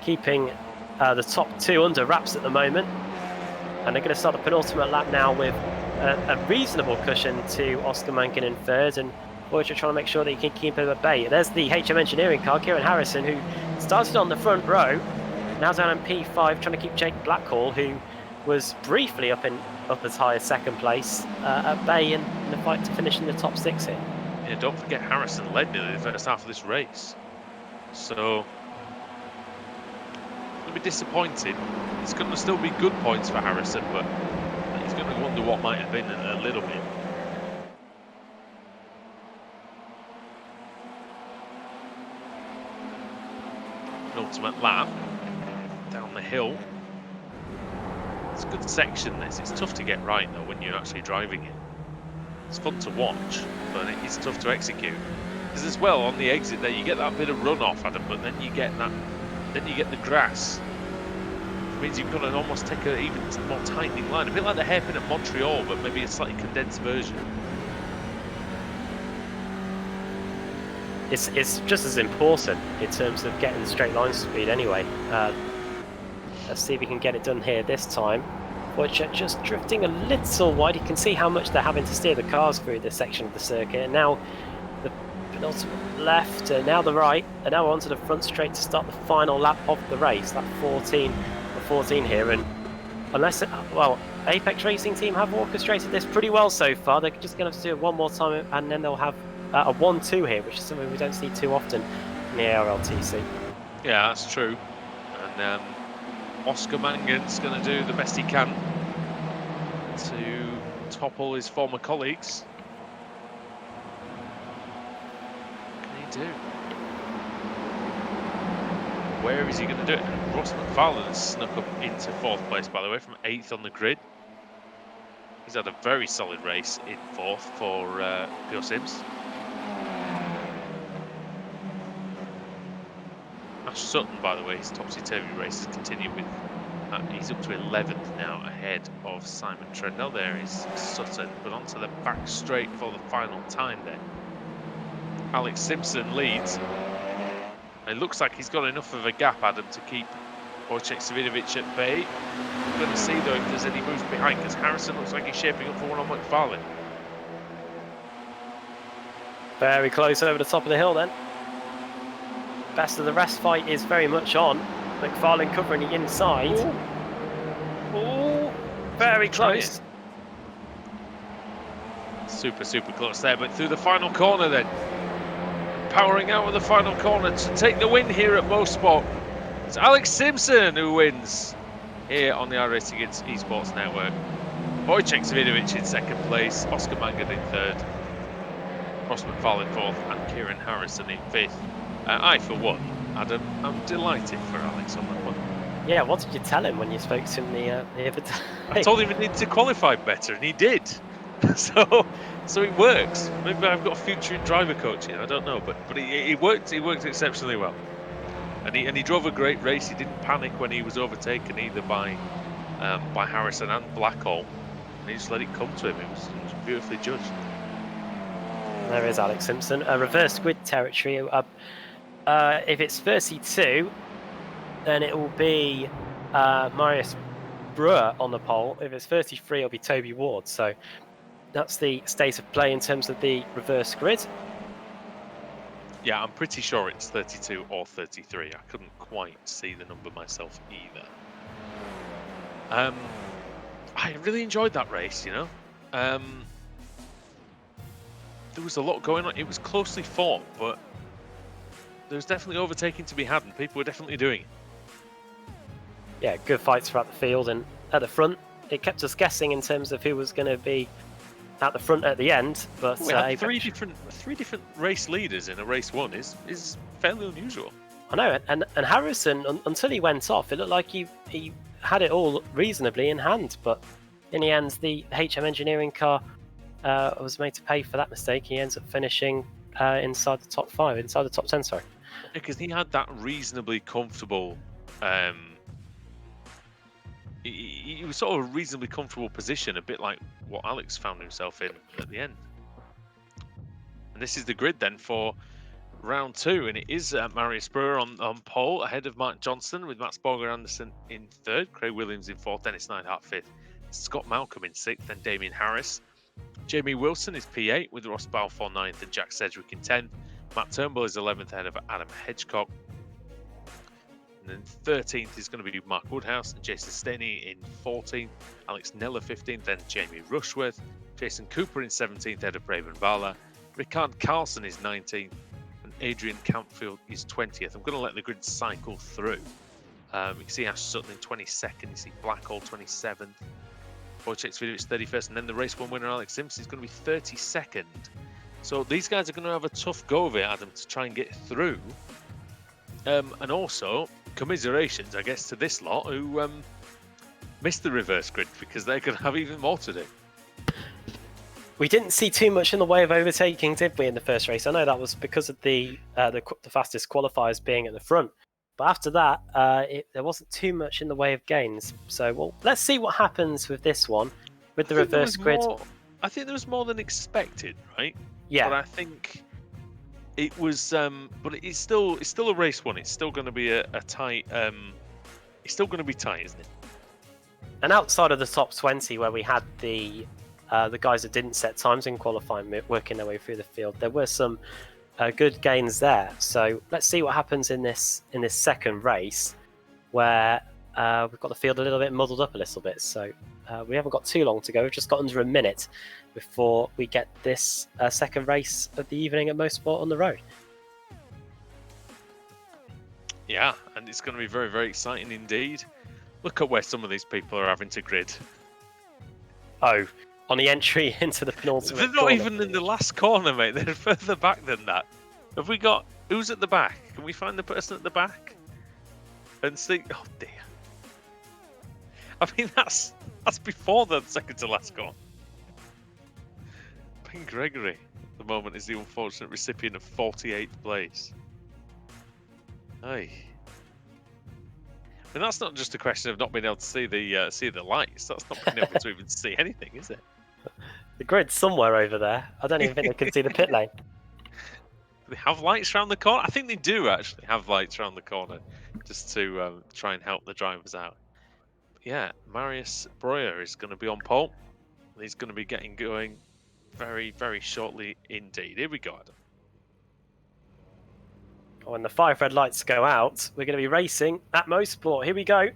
keeping the top 2 under wraps at the moment. And they're going to start the penultimate lap now with a reasonable cushion to Oscar Mankin in third, and Wojciech trying to make sure that he can keep him at bay. There's the HM Engineering car, Kieran Harrison, who started on the front row, now down in P5, trying to keep Jake Blackhall, who was briefly up as high as second place, at bay in the fight to finish in the top 6 here. Yeah, don't forget Harrison led nearly the first half of this race, so it'll be disappointing. It's going to still be good points for Harrison, but he's going to wonder what might have been a little bit. Ultimate lap down the hill. It's a good section, this. It's tough to get right though when you're actually driving it. It's fun to watch, but it's tough to execute. Because as well on the exit there, you get that bit of runoff, Adam, but then you get the grass. It means you've got to almost take an even more tightening line, a bit like the hairpin at Montreal, but maybe a slightly condensed version. It's just as important in terms of getting the straight line speed anyway. Let's see if we can get it done here this time. Wojciech just drifting a little wide. You can see how much they're having to steer the cars through this section of the circuit. And now the penultimate left, now the right, and now onto the front straight to start the final lap of the race. That 14 here, and unless Apex Racing team have orchestrated this pretty well so far. They're just going to have to do it one more time, and then they'll have a 1-2 here, which is something we don't see too often in the ARLTC. Yeah, that's true. And Oscar Mangan's going to do the best he can to topple his former colleagues. What can he do? Where is he going to do it? And Ross McFarlane snuck up into 4th place, by the way, from 8th on the grid. He's had a very solid race in 4th for Pure Sims. Ash Sutton, by the way, his topsy-turvy race has continued with. He's up to 11th now, ahead of Simon Trendell. There is Sutton, but onto the back straight for the final time there. Alex Simpson leads. It looks like he's got enough of a gap, Adam, to keep Wojciech Svidovic at bay. We're going to see, though, if there's any moves behind, because Harrison looks like he's shaping up for one on McFarlane. Very close over the top of the hill then. Best of the rest fight is very much on. McFarlane covering the inside. Ooh, very close. Super close there, but through the final corner then. Powering out of the final corner to take the win here at Mosport. It's Alex Simpson who wins here on the iRacing Esports Network. Wojciech Svidovic in 2nd place, Oscar Mangan in 3rd, Ross McFarlane 4th, and Kieran Harrison in 5th. I, for one, Adam, I'm delighted for Alex on that one. Yeah, what did you tell him when you spoke to him the other day? I told him he needed to qualify better, and he did. So it works. Maybe I've got a future in driver coaching. I don't know, but it worked. It worked exceptionally well, and he drove a great race. He didn't panic when he was overtaken either by Harrison and Blackhall, and he just let it come to him. It was beautifully judged. There is Alex Simpson, reverse grid territory. If it's 32, then it will be Marius Brewer on the pole. If it's 33, it'll be Toby Ward. So that's the state of play in terms of the reverse grid. Yeah, I'm pretty sure it's 32 or 33. I couldn't quite see the number myself either. I really enjoyed that race, you know. there was a lot going on. It was closely fought, but there was definitely overtaking to be had, and people were definitely doing it. Yeah, good fights throughout the field, and at the front, it kept us guessing in terms of who was going to be at the front at the end. But We had three different race leaders in a race one is fairly unusual. I know, and Harrison, until he went off, it looked like he had it all reasonably in hand. But in the end, the HM engineering car was made to pay for that mistake. He ends up finishing inside the top 5, inside the top 10, sorry. Because he had that reasonably comfortable. He was sort of a reasonably comfortable position, a bit like what Alex found himself in at the end. And this is the grid then for round 2, and it is Marius Brewer on pole, ahead of Mark Johnston, with Mats Borger Anderson in 3rd, Craig Williams in 4th, Dennis Neidhart 5th, Scott Malcolm in 6th, then Damien Harris. Jamie Wilson is P8, with Ross Balfour 9th and Jack Sedgwick in 10th. Matt Turnbull is 11th, ahead of Adam Hedgecock. And then 13th is going to be Mark Woodhouse and Jason Steney in 14th, Alex Neller 15th, then Jamie Rushworth, Jason Cooper in 17th, ahead of Braben Vala. Ricard Carlson is 19th, and Adrian Campfield is 20th. I'm going to let the grid cycle through. You can see Ash Sutton in 22nd, you see Blackhall 27th, Wojciech Video is 31st, and then the race 1 winner Alex Simpson is going to be 32nd. So these guys are going to have a tough go of it, Adam, to try and get through. And also, commiserations, I guess, to this lot who missed the reverse grid, because they're going to have even more to do. We didn't see too much in the way of overtaking, did we, in the first race? I know that was because of the fastest qualifiers being at the front. But after that, there wasn't too much in the way of gains. So, well, let's see what happens with this one, with the reverse grid. I think there was more than expected, right? Yeah. But I think it was, but it's still a race one. It's still going to be a tight. It's still going to be tight, isn't it? And outside of the top 20, where we had the guys that didn't set times in qualifying working their way through the field, there were some good gains there. So let's see what happens in this second race, where we've got the field a little bit muddled up a little bit. So we haven't got too long to go. We've just got under a minute before we get this second race of the evening at Mosport on the road. Yeah, and it's going to be very, very exciting indeed. Look at where some of these people are having to grid. Oh, on the entry into the penultimate They're not corner. even in the last corner, mate. They're further back than that. Have we got... Who's at the back? Can we find the person at the back? And see... Oh, dear. I mean, that's before the second to last corner. Ben Gregory, at the moment, is the unfortunate recipient of 48th place. Aye. And that's not just a question of not being able to see the lights. That's not being able to even see anything, is it? The grid's somewhere over there. I don't even think they can see the pit lane. Do they have lights around the corner? I think they do actually have lights around the corner, just to try and help the drivers out. But yeah, Marius Breuer is going to be on pole. He's going to be getting going very, very shortly indeed. Here we go, Adam. When the 5 red lights go out, we're going to be racing at Mosport. Here we go.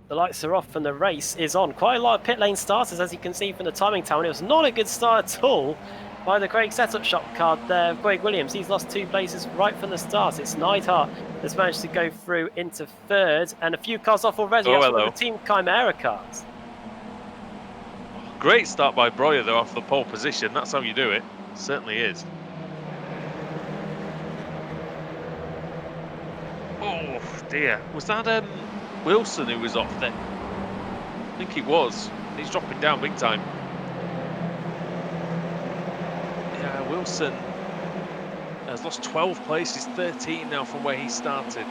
The lights are off and the race is on. Quite a lot of pit lane starters, as you can see from the timing tower. It was not a good start at all by the Craig setup shop card there. Craig Williams, he's lost 2 places right from the start. It's Neidhart that's managed to go through into 3rd, and a few cars off already. That's one of the Team Chimera cars. Great start by Breuer, though, off the pole position. That's how you do it. Certainly is. Oh dear, was that Wilson who was off then? I think he was. He's dropping down big time. Yeah, Wilson has lost 12 places, 13 now from where he started.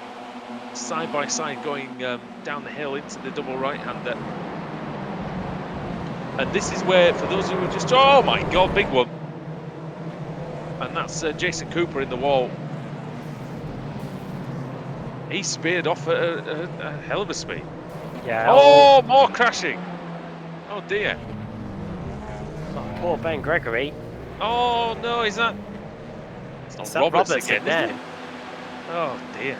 Side by side going down the hill into the double right-hander. And this is where, for those who were just, oh my God, big one. And that's Jason Cooper in the wall. He speared off at a hell of a speed. Yeah. Oh, more crashing. Oh dear. Oh, poor Ben Gregory. Oh no, is that? It's not Roberts again, there. is it? Oh dear.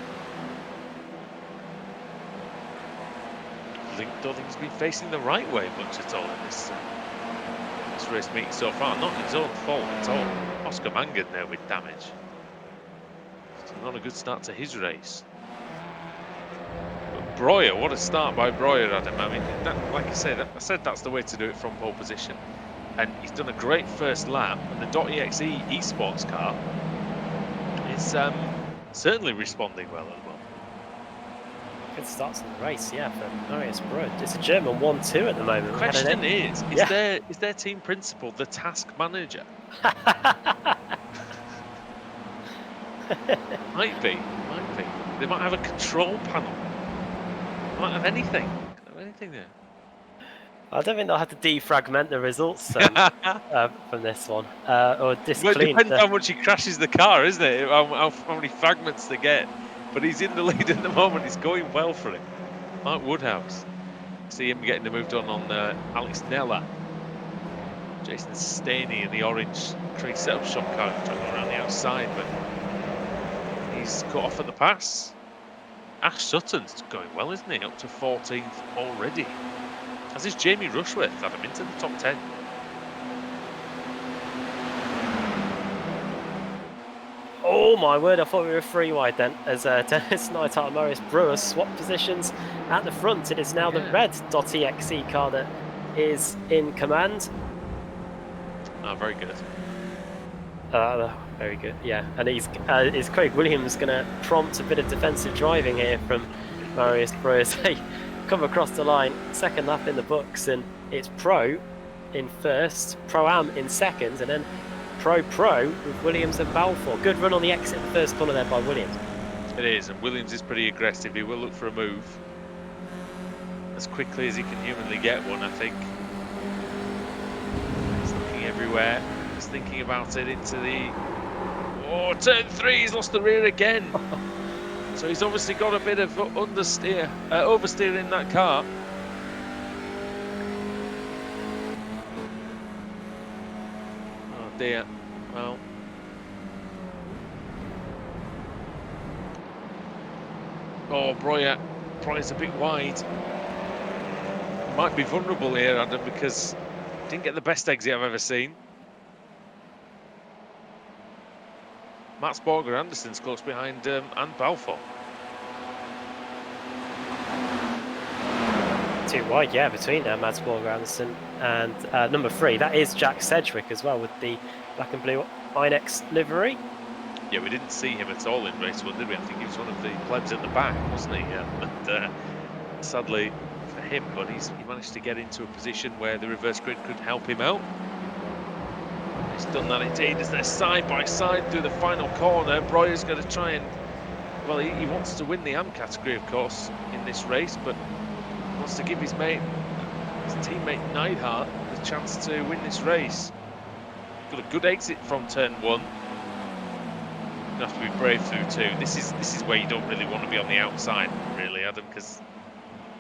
I don't think he's been facing the right way much at all in this. this race meeting so far. Not his own fault at all. Oscar Mangan there with damage. So not a good start to his race. But Breuer, what a start by Breuer, Adam. I mean, that, like I said, that's the way to do it from pole position. And he's done a great first lap, and the .exe esports car is certainly responding well as well. Good start to the race, yeah, for Marius Breuer. It's a German 1-2 at the moment. The question is their team principal the task manager? Might be. They might have a control panel. They might have anything. There. I don't think they'll have to defragment the results from this one, or disclean. Well, it depends how much he crashes the car, isn't it? How many fragments they get. But he's in the lead at the moment. It's going well for him. Mark Woodhouse. See him getting the move done on Alex Nella. Jason Staney in the orange Craig setup shop car traveling around the outside, but he's cut off at the pass. Ash Sutton's going well, isn't he? Up to 14th already. As is Jamie Rushworth, Adam, into the top 10. Oh my word, I thought we were 3 wide then, as Dennis Neidhart and Marius Breuer swap positions at the front. It is now the red .exe car that is in command. Oh, very good. Very good, yeah. And is Craig Williams going to prompt a bit of defensive driving here from Marius Breuer? They come across the line, second lap in the books, and it's Pro in first, Pro-Am in second, and then Pro with Williams and Balfour. Good run on the exit, the first corner there by Williams. It is, and Williams is pretty aggressive. He will look for a move as quickly as he can humanly get one, I think. He's looking everywhere, just thinking about it into the... Oh, turn 3, he's lost the rear again. So he's obviously got a bit of oversteer in that car. Oh dear. Well, Breuer's a bit wide. Might be vulnerable here, Adam, because didn't get the best exit I've ever seen. Mats Borger Anderson's close behind and Balfour. 2 wide, yeah, between Mads Borger Anderson and number 3. That is Jack Sedgwick as well, with the black and blue Inex livery. Yeah, we didn't see him at all in race 1, did we? I think he was one of the plebs at the back, wasn't he? And sadly for him, but he managed to get into a position where the reverse grid could help him out. He's done that indeed as they're side by side through the final corner. Breuer's going to try and, well, he wants to win the AM category, of course, in this race, but wants to give his teammate Neidhart the chance to win this race. Got a good exit from turn 1. You have to be brave through 2. This is where you don't really want to be on the outside, really, Adam, because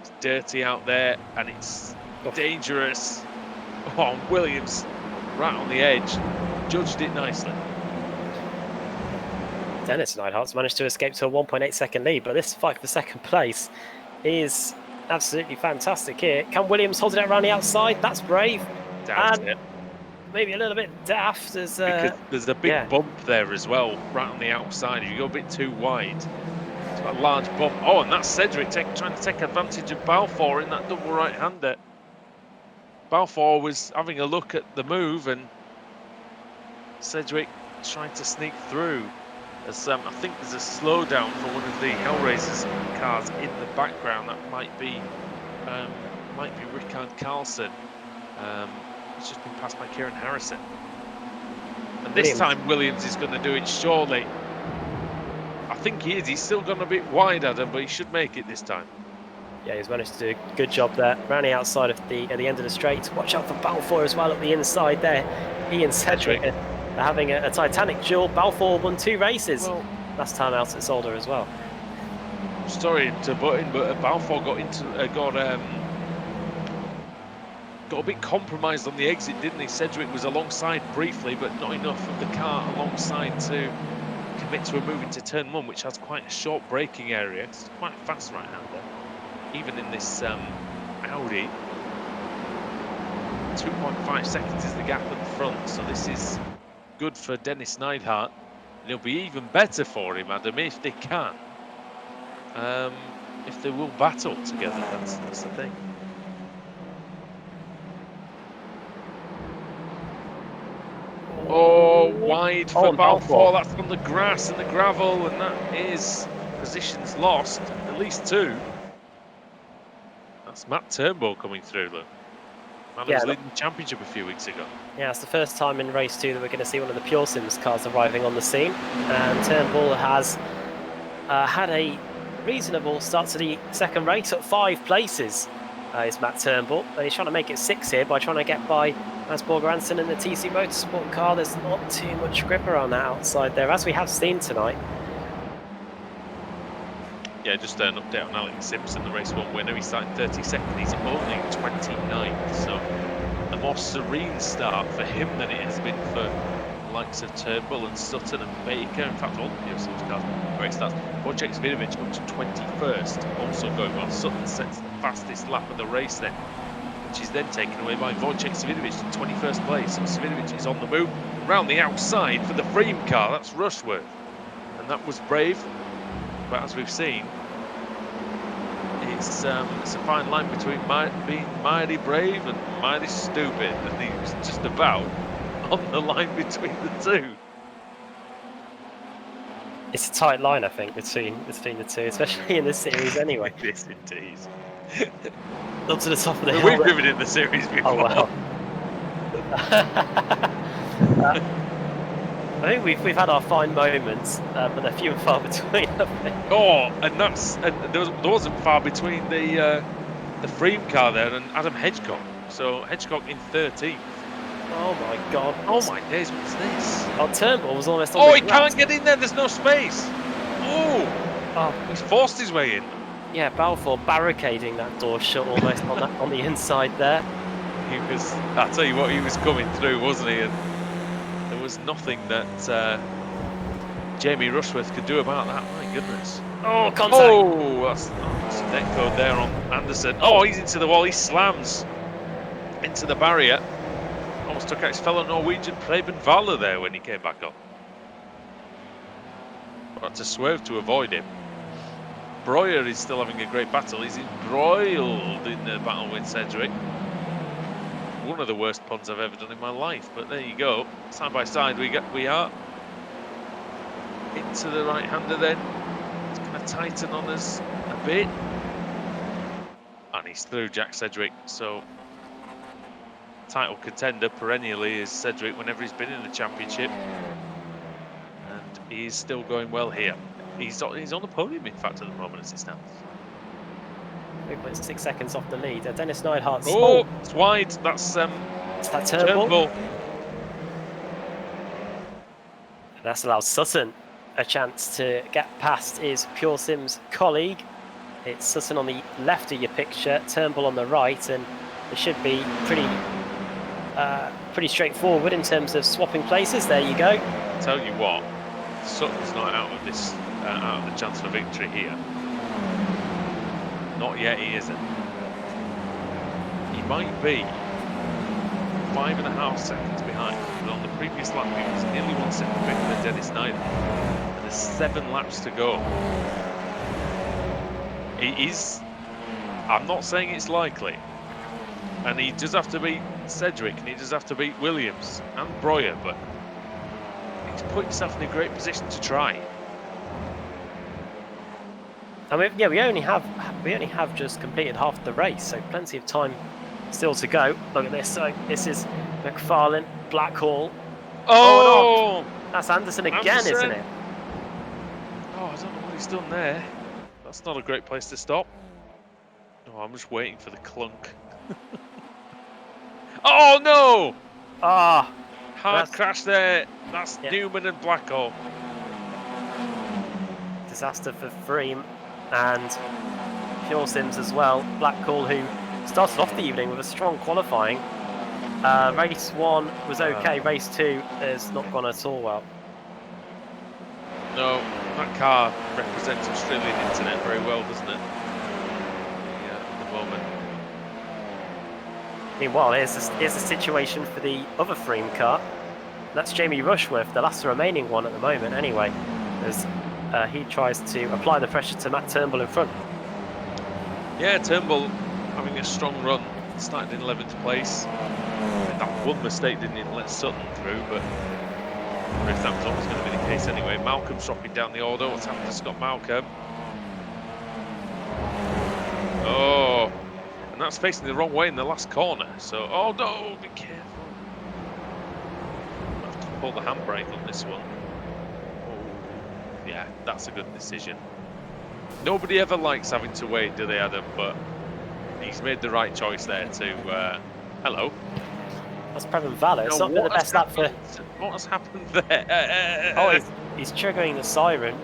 it's dirty out there and it's dangerous. Oh, Williams right on the edge, judged it nicely. Dennis Neidhart's managed to escape to a 1.8 second lead, but this fight for second place is absolutely fantastic here. Can Williams hold it out around the outside? That's brave. Doubt it. Maybe a little bit daft as because there's a big bump there as well, right on the outside. If you go a bit too wide, it's got a large bump. Oh, and that's Cedric trying to take advantage of Balfour in that double right-hander. Balfour was having a look at the move, and Cedric trying to sneak through. As I think there's a slowdown for one of the Hellraisers cars in the background. That might be Rickard Carlson. It's just been passed by Kieran Harrison. And this time Williams is going to do it, surely. I think he is. He's still gone a bit wide, Adam, but he should make it this time. Yeah, he's managed to do a good job there. Rounding outside of at the end of the straight. Watch out for Balfour as well at the inside there. He and Cedric are having a titanic duel. Balfour won 2 races last time out at Zolder as well. Sorry to butt in, but Balfour got a bit compromised on the exit, didn't he? Cedric was alongside briefly, but not enough of the car alongside to commit to a move into turn 1, which has quite a short braking area. It's quite a fast right-hander, even in this Audi. 2.5 seconds is the gap at the front, so this is good for Dennis Neidhart. And it'll be even better for him, Adam, if they can. If they will battle together, that's the thing. Oh, wide for Balfour. That's on the grass and the gravel, and that is positions lost, at least 2. That's Matt Turnbull coming through, look. Man who was leading the championship a few weeks ago. Yeah, it's the first time in race 2 that we're going to see one of the Pure Sims cars arriving on the scene. And Turnbull has had a reasonable start to the second race at 5 places. Is Matt Turnbull, and he's trying to make it 6 here by trying to get by Mosport Granson in the TC Motorsport car. There's not too much grip around that outside there, as we have seen tonight. Yeah, just an update on Alex Simpson, the race 1 winner. He started 32nd, he's only 29th, so a more serene start for him than it has been for the likes of Turnbull and Sutton and Baker. In fact, all the Pearson cars, great starts. Wojciech Svidovic up to 21st, also going well. Sutton sets the fastest lap of the race then, which is then taken away by Wojciech Svidovic in 21st place. So Svidovic is on the move round the outside for the Freem car. That's Rushworth, and that was brave. But as we've seen, it's a fine line between being mighty brave and mighty stupid, and he was just about on the line between the 2. It's a tight line, I think, between the 2, especially in this series anyway. It is indeed. Up to the top of the hill. We've driven in the series before. Oh, wow. I think we've had our fine moments, but they're few and far between, I think. Oh, and there wasn't far between the Freem car there and Adam Hedgecock. So Hedgecock in 13th. Oh my God! Oh my days, what's this? Oh, Turnbull was almost on Oh, the he grass. can't get in there. There's no space. Oh, he's forced his way in. Yeah, Balfour barricading that door shut almost on the inside there. He was. I tell you what, he was coming through, wasn't he? And there was nothing that Jamie Rushworth could do about that. My goodness. Oh, contact! Oh, that's some net code there on Anderson. Oh, he's into the wall. He slams into the barrier. Almost took out his fellow Norwegian Preben Valle there when he came back up. But to swerve to avoid him. Breuer is still having a great battle. He's embroiled in the battle with Cedric. One of the worst puns I've ever done in my life, but there you go. Side by side we are. Into the right-hander then. It's going to tighten on us a bit. And he's through Jack Cedric, so title contender perennially is Cedric whenever he's been in the championship. And he's still going well here. He's on the podium, in fact, at the moment as it stands. 3.6 seconds off the lead. Dennis Neidhart's. Oh, it's wide. That's that Turnbull. That's allowed Sutton a chance to get past his Pure Sims colleague. It's Sutton on the left of your picture, Turnbull on the right, and it should be pretty straightforward in terms of swapping places. There you go. I'll tell you what, Sutton's not out of this, out of the chance for victory here. Not yet, he isn't. He might be 5.5 seconds behind, but on the previous lap he was nearly 1 second quicker than Dennis Snyder. And there's 7 laps to go. It is. I'm not saying it's likely. And he does have to beat Cedric, and he does have to beat Williams and Breuer, but he's put himself in a great position to try. I mean, yeah, we only have just completed half the race, so plenty of time still to go. Look at this. So this is McFarlane, Blackhall. Oh, no. That's Anderson again, isn't it? Oh, I don't know what he's done there. That's not a great place to stop. Oh, I'm just waiting for the clunk. Oh no! Ah, hard crash there. That's Newman and Blackhall. Disaster for Freem and Pure Sims as well. Blackhall, who started off the evening with a strong qualifying. Race 1 was okay. Race 2 has not gone at all well. No, that car represents Australian internet very well, doesn't it? Yeah, at the moment. Meanwhile, here's the situation for the other Freem car. That's Jamie Rushworth, the last remaining one at the moment anyway, as he tries to apply the pressure to Matt Turnbull in front. Yeah, Turnbull having a strong run, started in 11th place. That one mistake didn't let Sutton through, but I wonder if that was always going to be the case anyway. Malcolm's dropping down the order. What's happened to Scott Malcolm? Oh, and that's facing the wrong way in the last corner. So, oh no, be careful. I have to pull the handbrake on this one. Oh, yeah, that's a good decision. Nobody ever likes having to wait, do they, Adam? But he's made the right choice there to. Hello. That's Previn Valor. It's not been the best lap for. What has happened there? Oh, he's triggering the siren.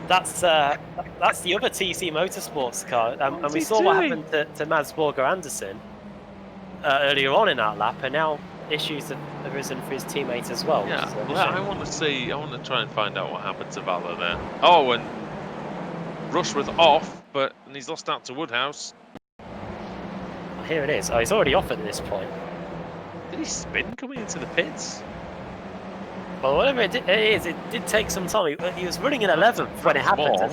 That's the other TC Motorsports car, and we saw what happened to Mads Borger Anderson earlier on in that lap, and now issues have arisen for his teammate as well. Yeah, I want to try and find out what happened to Valor there. Oh, and Rushworth off, and he's lost out to Woodhouse. Here it is. Oh, he's already off at this point. Did he spin coming into the pits? Well, whatever it did take some time. He was running in 11th when it happened.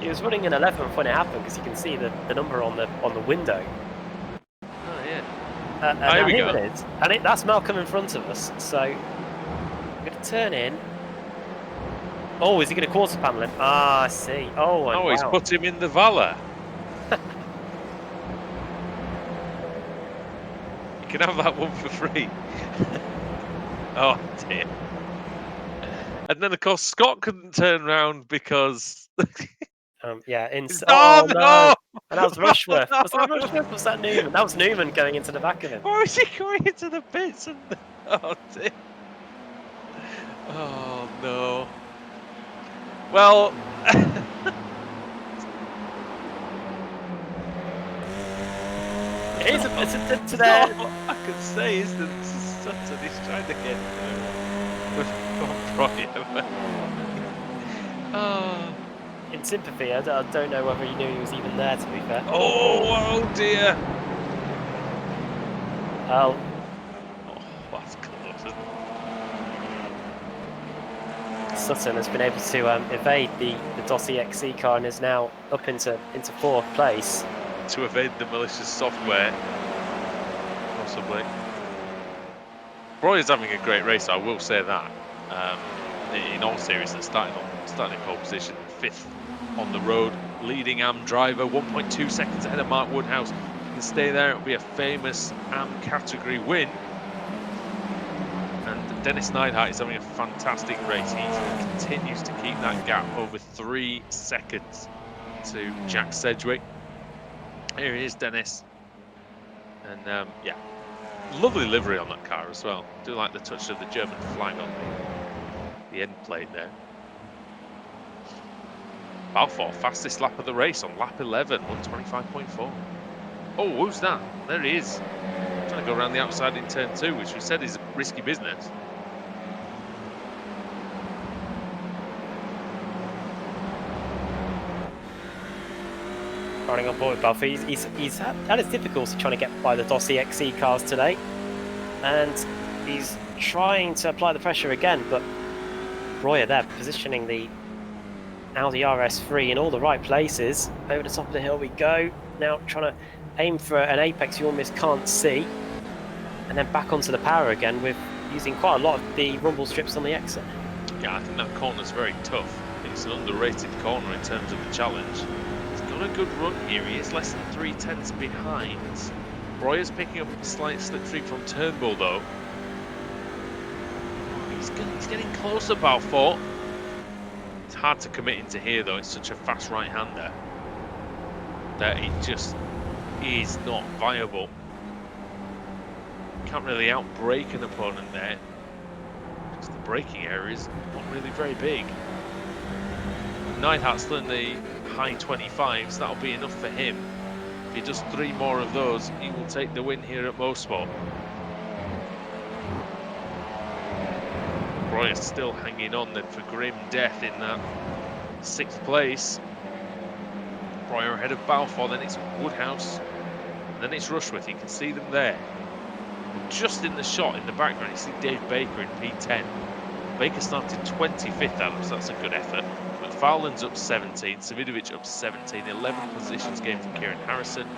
He was running in 11th when it happened, because you can see the number on the window. Oh yeah. Here we go. It is. And that's Malcolm in front of us. So we're going to turn in. Oh, is he going to quarter panel him? Ah, I see. Oh, wow. He's put him in the Valor. You can have that one for free. Oh dear. And then of course Scott couldn't turn round because yeah, oh no! And that was Rushworth. Was that Rushworth? Was that Newman? That was Newman going into the back of him. Why was he going into the pits? Oh dear. Oh no. Well, it's to there. I can say is that Sutton is trying to get oh. In sympathy, I don't know whether he knew he was even there, to be fair. Oh dear. Oh, that's close. Sutton has been able to evade the DOS EXE car and is now up into 4th place. To evade the malicious software, possibly. Breuer's having a great race, I will say that. In all seriousness, starting in pole position, 5th on the road, leading AM driver, 1.2 seconds ahead of Mark Woodhouse. If he can stay there, it'll be a famous AM category win. And Dennis Neidhart is having a fantastic race. He continues to keep that gap over 3 seconds to Jack Sedgwick. Here it is, Dennis. And yeah, lovely livery on that car as well. Do like the touch of the German flag on the end plate there. Balfour, fastest lap of the race on lap 11, 125.4. Oh, who's that? There he is. Trying to go around the outside in turn 2, which we said is risky business. Running on board with Balfour. He's had his difficulty trying to get by the DOS EXE cars today, and he's trying to apply the pressure again, but Breuer there positioning the Audi RS3 in all the right places. Over the top of the hill we go. Now trying to aim for an apex you almost can't see, and then back onto the power again with using quite a lot of the rumble strips on the exit. Yeah, I think that corner's very tough. It's an underrated corner in terms of the challenge. A good run here. He is less than 3/10 behind. Breuer's picking up a slight slipstream from Turnbull though. He's getting closer, Balfour. It's hard to commit into here though. It's such a fast right-hander that it just is not viable. Can't really outbrake an opponent there. Just the braking area is not really very big. Neidhart's still in the high 25s, that'll be enough for him. If he does 3 more of those, he will take the win here at Mosport. Breuer's still hanging on then for grim death in that 6th place. Breuer ahead of Balfour, then it's Woodhouse. And then it's Rushworth. You can see them there. Just in the shot in the background, you see Dave Baker in P10. Baker started 25th, Adam, so that's a good effort. McFarlane's up 17, Savidovic up 17, 11 positions gained for Kieran Harrison,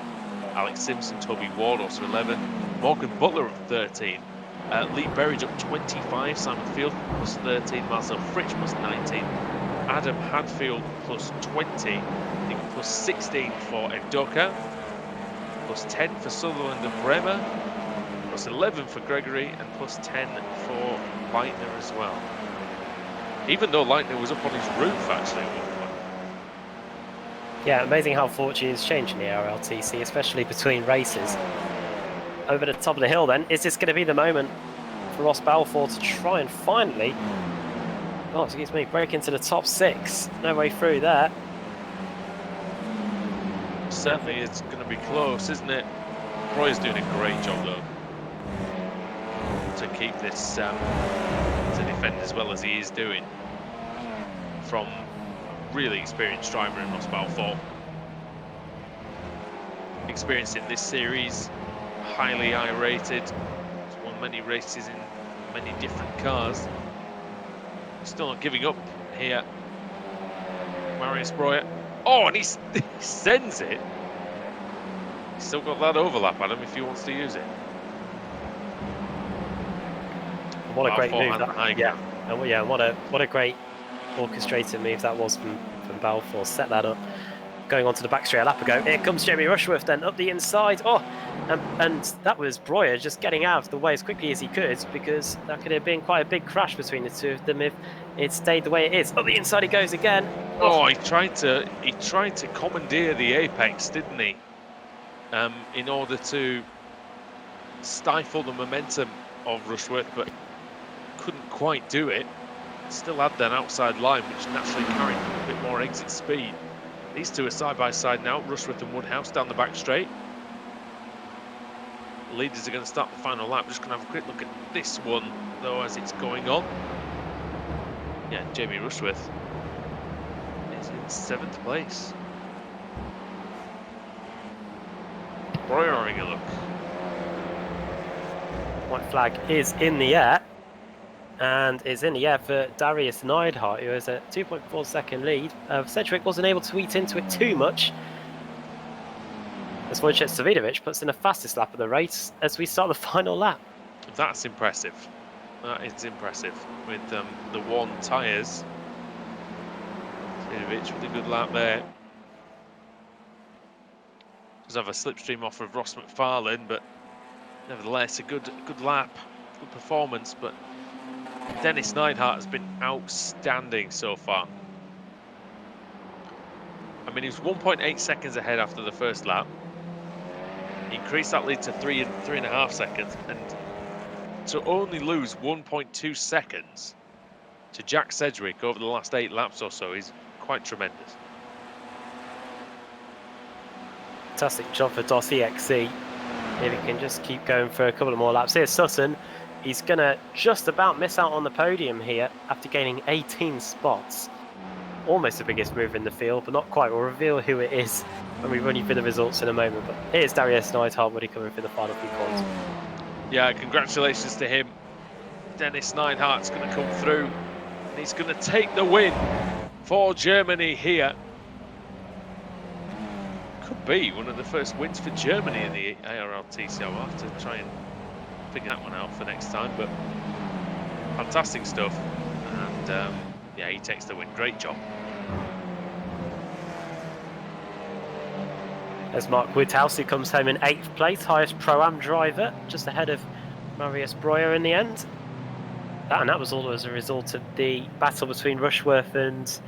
Alex Simpson, Toby Ward also 11, Morgan Butler up 13, Lee Berridge up 25, Simon Field plus 13, Marcel Fritsch plus 19, Adam Hadfield plus 20, I think plus 16 for Evdoka, plus 10 for Sutherland and Bremer, plus 11 for Gregory, and plus 10 for Leitner as well. Even though Leitner was up on his roof, actually, at one point. Yeah, amazing how fortunes change in the ARLTC, especially between races. Over the top of the hill then, is this going to be the moment for Ross Balfour to try and finally, oh, excuse me, break into the top 6? No way through there. Certainly it's going to be close, isn't it? Roy's doing a great job, though, to keep this, to defend as well as he is doing from a really experienced driver in Ross Balfour. Experienced in this series, highly I-rated, he's won many races in many different cars. Still not giving up here. Marius Breuer. Oh, and he sends it. He's still got that overlap, Adam, if he wants to use it. What a great move! Yeah, and yeah, what a great orchestrated move that was from Balfour. Set that up. Going on to the back straight a lap ago. Here comes Jamie Rushworth then up the inside. Oh, and that was Breuer just getting out of the way as quickly as he could, because that could have been quite a big crash between the two of them if it stayed the way it is. Up the inside he goes again. Oh, he tried to commandeer the apex, didn't he? In order to stifle the momentum of Rushworth, but couldn't quite do it. Still had that outside line, which naturally carried a bit more exit speed. These two are side by side now, Rushworth and Woodhouse down the back straight. Leaders are going to start the final lap. Just going to have a quick look at this one, though, as it's going on. Yeah, Jamie Rushworth is in 7th place. Breuer having a look. White flag is in the air, and is in the air for Darius Neidhart, who has a 2.4 second lead. Sedgwick wasn't able to eat into it too much, as Wojciech Savidovic puts in the fastest lap of the race as we start the final lap. That's impressive. That is impressive with the one tyres. Savidovic with a good lap there. Does have a slipstream off of Ross McFarlane, but nevertheless a good lap, good performance. But Dennis Neidhart has been outstanding so far. I mean, he was 1.8 seconds ahead after the first lap. He increased that lead to 3.5 seconds, and to only lose 1.2 seconds to Jack Sedgwick over the last 8 laps or so is quite tremendous. Fantastic job for Dossie XC. If he can just keep going for a couple of more laps. Here's Sutton. He's going to just about miss out on the podium here after gaining 18 spots. Almost the biggest mover in the field, but not quite. We'll reveal who it is when we run you through the results in a moment. But here's Darius Neidhart coming for the final few points. Yeah, congratulations to him. Dennis Neidhart's going to come through, and he's going to take the win for Germany here. Could be one of the first wins for Germany in the ARLTC. I'll have to try and figure that one out for next time, but fantastic stuff. And yeah, he takes the win. Great job. As Mark Woodhouse, who comes home in 8th place, highest Pro-Am driver, just ahead of Marius Breuer in the end. And that was all as a result of the battle between Rushworth and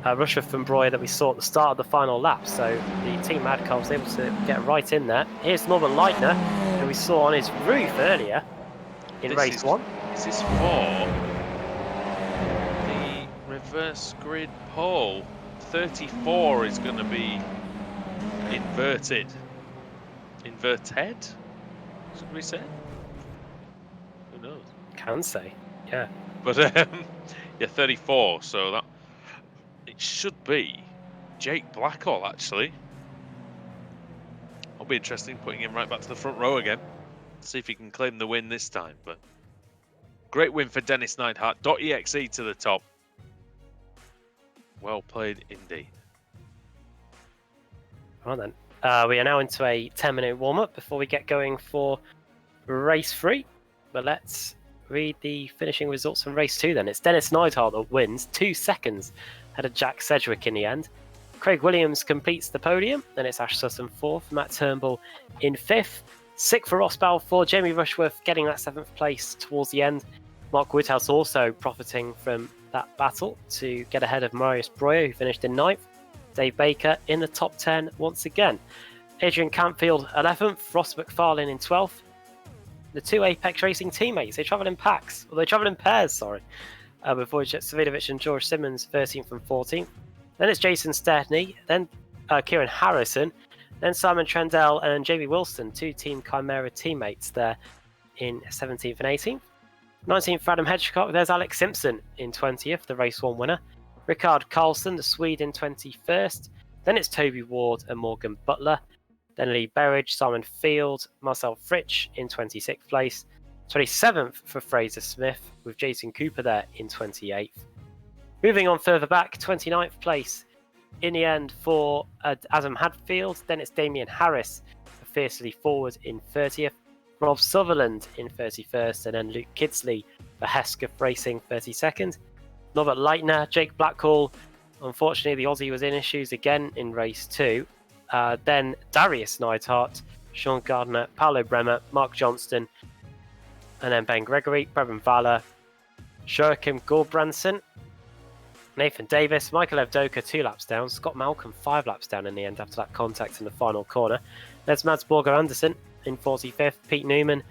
Breuer that we saw at the start of the final lap. So the Team Madcar was able to get right in there. Here's Norman Leitner, who we saw on his roof earlier in race 1. This is for the reverse grid pole. 34 is going to be inverted. Inverted? Should we say? Who knows? Can say, yeah. But yeah, 34. So that it should be Jake Blackall actually. I It'll be interesting putting him right back to the front row again. See if he can claim the win this time. But great win for Dennis Neidhart. .exe to the top. Well played indeed. Right then. We are now into a 10-minute warm-up before we get going for race 3. But let's read the finishing results from race 2 then. It's Dennis Neidhart that wins, 2 seconds ahead of Jack Sedgwick in the end. Craig Williams completes the podium, then it's Ash Sutton 4th, Matt Turnbull in 5th. 6th for Ross Balfour, Jamie Rushworth getting that 7th place towards the end. Mark Woodhouse also profiting from that battle to get ahead of Marius Breuer, who finished in 9th. Dave Baker in the top 10 once again. Adrian Campfield 11th, Ross McFarlane in 12th. The 2 Apex Racing teammates, they travel in packs, or they travel in pairs, sorry. With Wojciech Savidovic and George Simmons 13th and 14th. Then it's Jason Stedney, then Kieran Harrison, then Simon Trendell and Jamie Wilson, 2 Team Chimera teammates there in 17th and 18th. 19th for Adam Hedgecock, there's Alex Simpson in 20th, the race 1 winner. Rickard Karlsson, the Swede, in 21st. Then it's Toby Ward and Morgan Butler. Then Lee Berridge, Simon Field, Marcel Fritsch in 26th place. 27th for Fraser Smith, with Jason Cooper there in 28th. Moving on further back, 29th place in the end for Adam Hadfield. Then it's Damian Harris for Fiercely Forward in 30th. Rob Sutherland in 31st. And then Luke Kidsley for Hesketh Racing 32nd. Norbert Leitner, Jake Blackhall. Unfortunately, the Aussie was in issues again in race 2. Then Darius Neidhart, Sean Gardner, Paolo Bremer, Mark Johnston, and then Ben Gregory, Brevin Valler, Joachim Gorbranson, Nathan Davis, Michael Evdoka 2 laps down, Scott Malcolm 5 laps down in the end after that contact in the final corner. There's Mads Borger Anderson in 45th, Pete Newman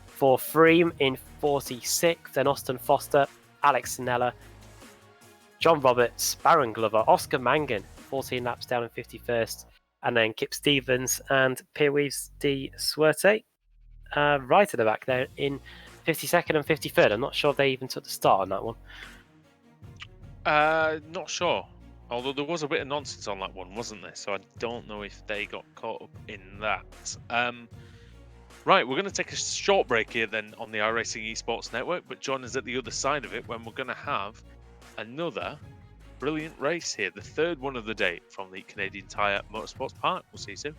for Freem in 46th, then Austin Foster, Alex Sinella, John Roberts, Baron Glover, Oscar Mangan 14 laps down in 51st, and then Kip Stevens and Pierweaves de Suerte right at the back there in 52nd and 53rd. I'm not sure if they even took the start on that one. Not sure. Although there was a bit of nonsense on that one, wasn't there? So I don't know if they got caught up in that. Right, we're going to take a short break here then on the iRacing Esports Network, but join us at the other side of it when we're going to have another brilliant race here, the 3rd one of the day from the Canadian Tire Motorsports Park. We'll see you soon.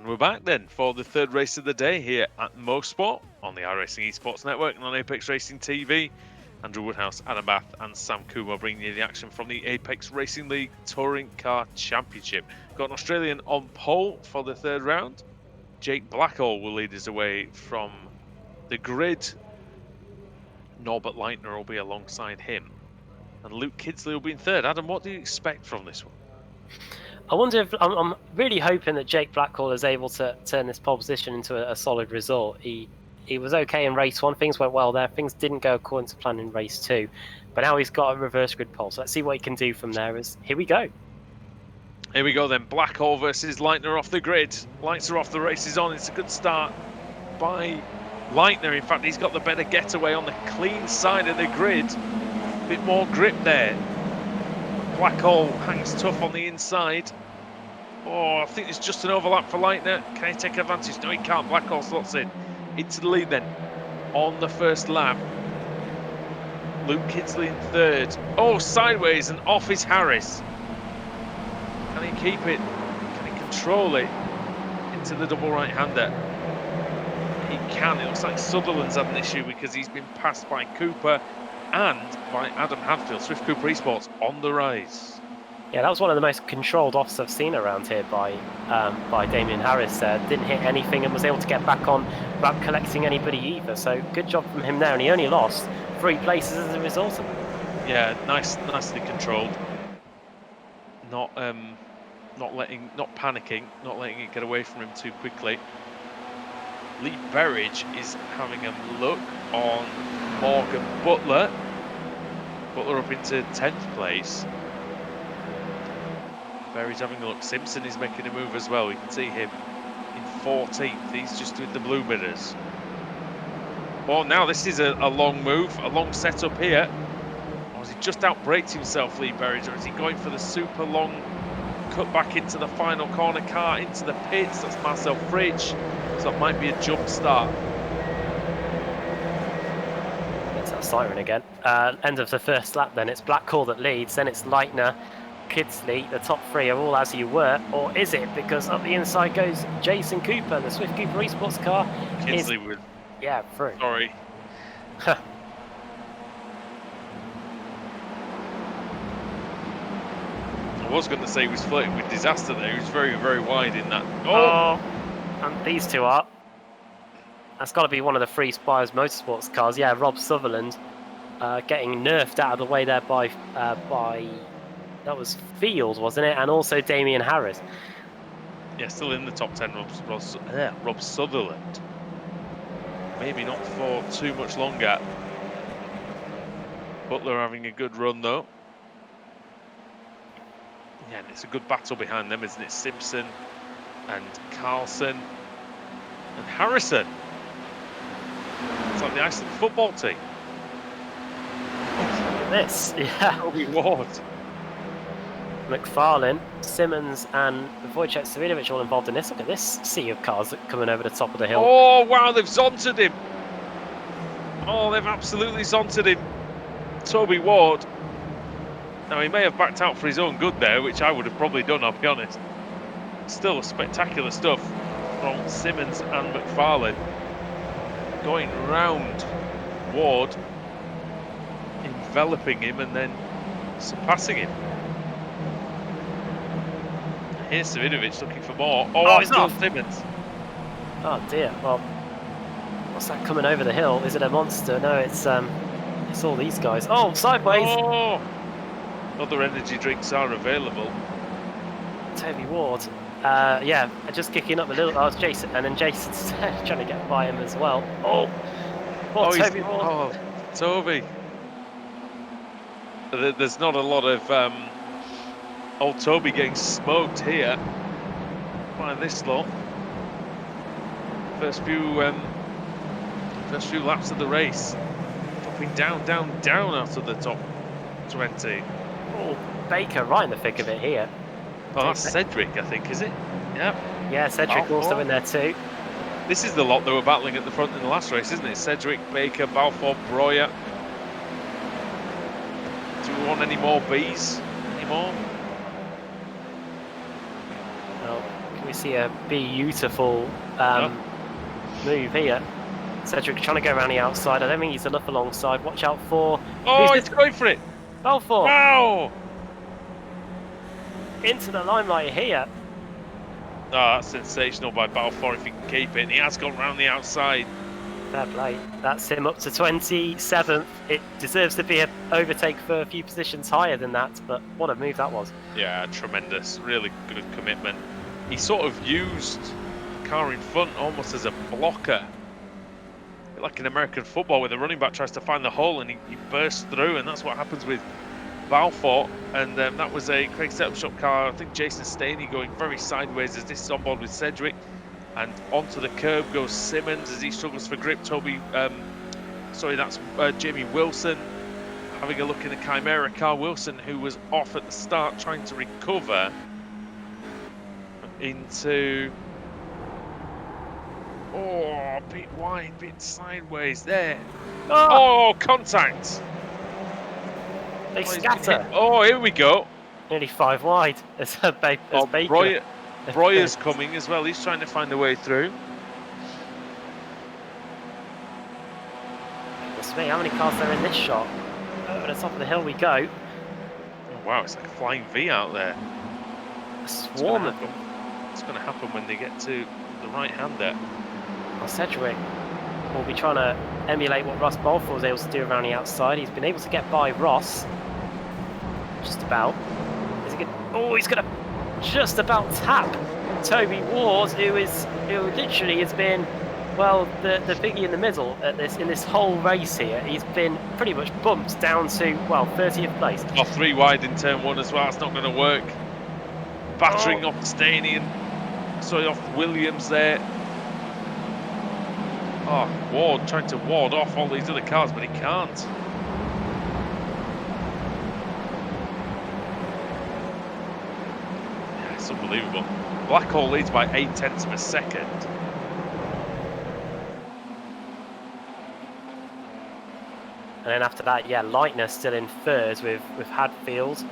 And we're back then for the third race of the day here at Mosport on the iRacing Esports Network and on Apex Racing TV. Andrew Woodhouse, Adam Bath and Sam Kumar bringing you the action from the Apex Racing League Touring Car Championship. Got an Australian on pole for the third round. Jake Blackall will lead us away from the grid. Norbert Leitner will be alongside him. And Luke Kidsley will be in third. Adam, what do you expect from this one? I wonder if I'm really hoping that Jake Blackall is able to turn this pole position into a solid result. He was okay in race 1. Things went well there. Things didn't go according to plan in race 2. But now he's got a reverse grid pole. So let's see what he can do from there. Here we go. Here we go then. Blackall versus Leitner off the grid. Lights are off, the race is on. It's a good start by Leitner. In fact, he's got the better getaway on the clean side of the grid. A bit more grip there. Blackall hangs tough on the inside. Oh, I think it's just an overlap for Leitner. Can he take advantage? No, he can't. Blackall slots in. Into the lead then on the first lap. Luke Kidsley in third. Oh, sideways and off is Harris. Can he keep it? Can he control it into the double right-hander? He can. It looks like Sutherland's had an issue because he's been passed by Cooper and by Adam Hadfield. Swift Cooper Esports on the rise. Yeah, that was one of the most controlled offs I've seen around here by Damien Harris. Didn't hit anything and was able to get back on without collecting anybody either. So good job from him there, and he only lost 3 places as a result of it. Yeah, nicely controlled. Not panicking, not letting it get away from him too quickly. Lee Berridge is having a look on Morgan Butler. Butler up into 10th place. Berridge having a look. Simpson is making a move as well. We can see him in 14th. He's just with the blue bidders. Well, now this is a long move, a long setup here. Or has he just outbraked himself, Lee Berridge, or is he going for the super long cut back into the final corner car, into the pits? That's Marcel Fridge. So that might be a jump start. It's that siren again. End of the first lap then. It's Blackall that leads, then it's Leitner, Kidsley. The top 3 are all as you were, or is it? Because up the inside goes Jason Cooper, the Swift Cooper Esports car. Kidsley would. Yeah, through. Sorry. I was going to say he was flirting with disaster there. He was very, very wide in that. Oh, and these two are. That's got to be one of the Free Spires Motorsports cars. Yeah, Rob Sutherland getting nerfed out of the way there by that was Field, wasn't it? And also Damien Harris. Yeah, still in the top 10, Rob Sutherland. Maybe not for too much longer. Butler having a good run though. Yeah, and it's a good battle behind them, isn't it? Simpson and Carlson and Harrison. It's like the Iceland football team. Look at this, yeah. Toby Ward. McFarlane, Simmons and Wojciech Savidovic all involved in this. Look at this sea of cars coming over the top of the hill. Oh, wow, they've zonted him. Oh, they've absolutely zonted him. Toby Ward. Now, he may have backed out for his own good there, which I would have probably done, I'll be honest. Still spectacular stuff from Simmons and McFarlane. Going round Ward, enveloping him and then surpassing him. Here's Savidovic looking for more. Oh, he's not. Simmons. Oh dear. Well, what's that coming over the hill? Is it a monster? No, it's all these guys. Oh, sideways. Oh, other energy drinks are available. Toby Ward. Yeah, just kicking up a little. Oh, it's Jason, and then Jason's trying to get by him as well. Oh, Toby Ward. Oh, Toby. There's not a lot of old Toby getting smoked here by this lot. First few laps of the race, dropping down out of the top 20. Oh, Baker right in the thick of it here. Oh, that's Cedric, I think, is it? Yep. Yeah, Cedric also in there too. This is the lot that were battling at the front in the last race, isn't it? Cedric, Baker, Balfour, Breuer. Do we want any more Bs? Any more? Well, we see a beautiful move here. Cedric trying to go around the outside. I don't think he's enough alongside. Watch out for... Oh, he's going for it! Balfour! Wow! Into the limelight here. Oh, that's sensational by Balfour if he can keep it. And he has gone round the outside. Fair play. That's him up to 27th. It deserves to be an overtake for a few positions higher than that, but what a move that was. Yeah, tremendous. Really good commitment. He sort of used the car in front almost as a blocker. Like in American football where the running back tries to find the hole and he bursts through, and that's what happens with Balfour. And that was a Craig Setup Shop car. I think Jason Staney going very sideways as this is on board with Cedric. And onto the curb goes Simmons as he struggles for grip. That's Jamie Wilson having a look in the Chimera car. Wilson, who was off at the start, trying to recover into... Oh, a bit wide, bit sideways there. Oh, contact! They scatter. Oh, here we go. Nearly 5 wide as Baker. Breuer's coming as well. He's trying to find a way through. Goodness me, how many cars are in this shot? Over the top of the hill we go. Oh, wow, it's like a flying V out there. A swarm of them. It's going to happen when they get to the right-hander. Well, Cedric will be trying to emulate what Ross Balfour was able to do around the outside. He's been able to get by Ross. Just about. Is he good? Oh, he's going to just about tap Toby Ward, who literally has been, well, the biggie in the middle in this whole race here. He's been pretty much bumped down to, well, 30th place. Off 3 wide in turn 1 as well. It's not going to work. Battering off Staney and off Williams there. Oh, Ward trying to ward off all these other cars, but he can't. Yeah, it's unbelievable. Blackhall leads by 0.8 of a second. And then after that, yeah, Leitner still in third with Hadfield,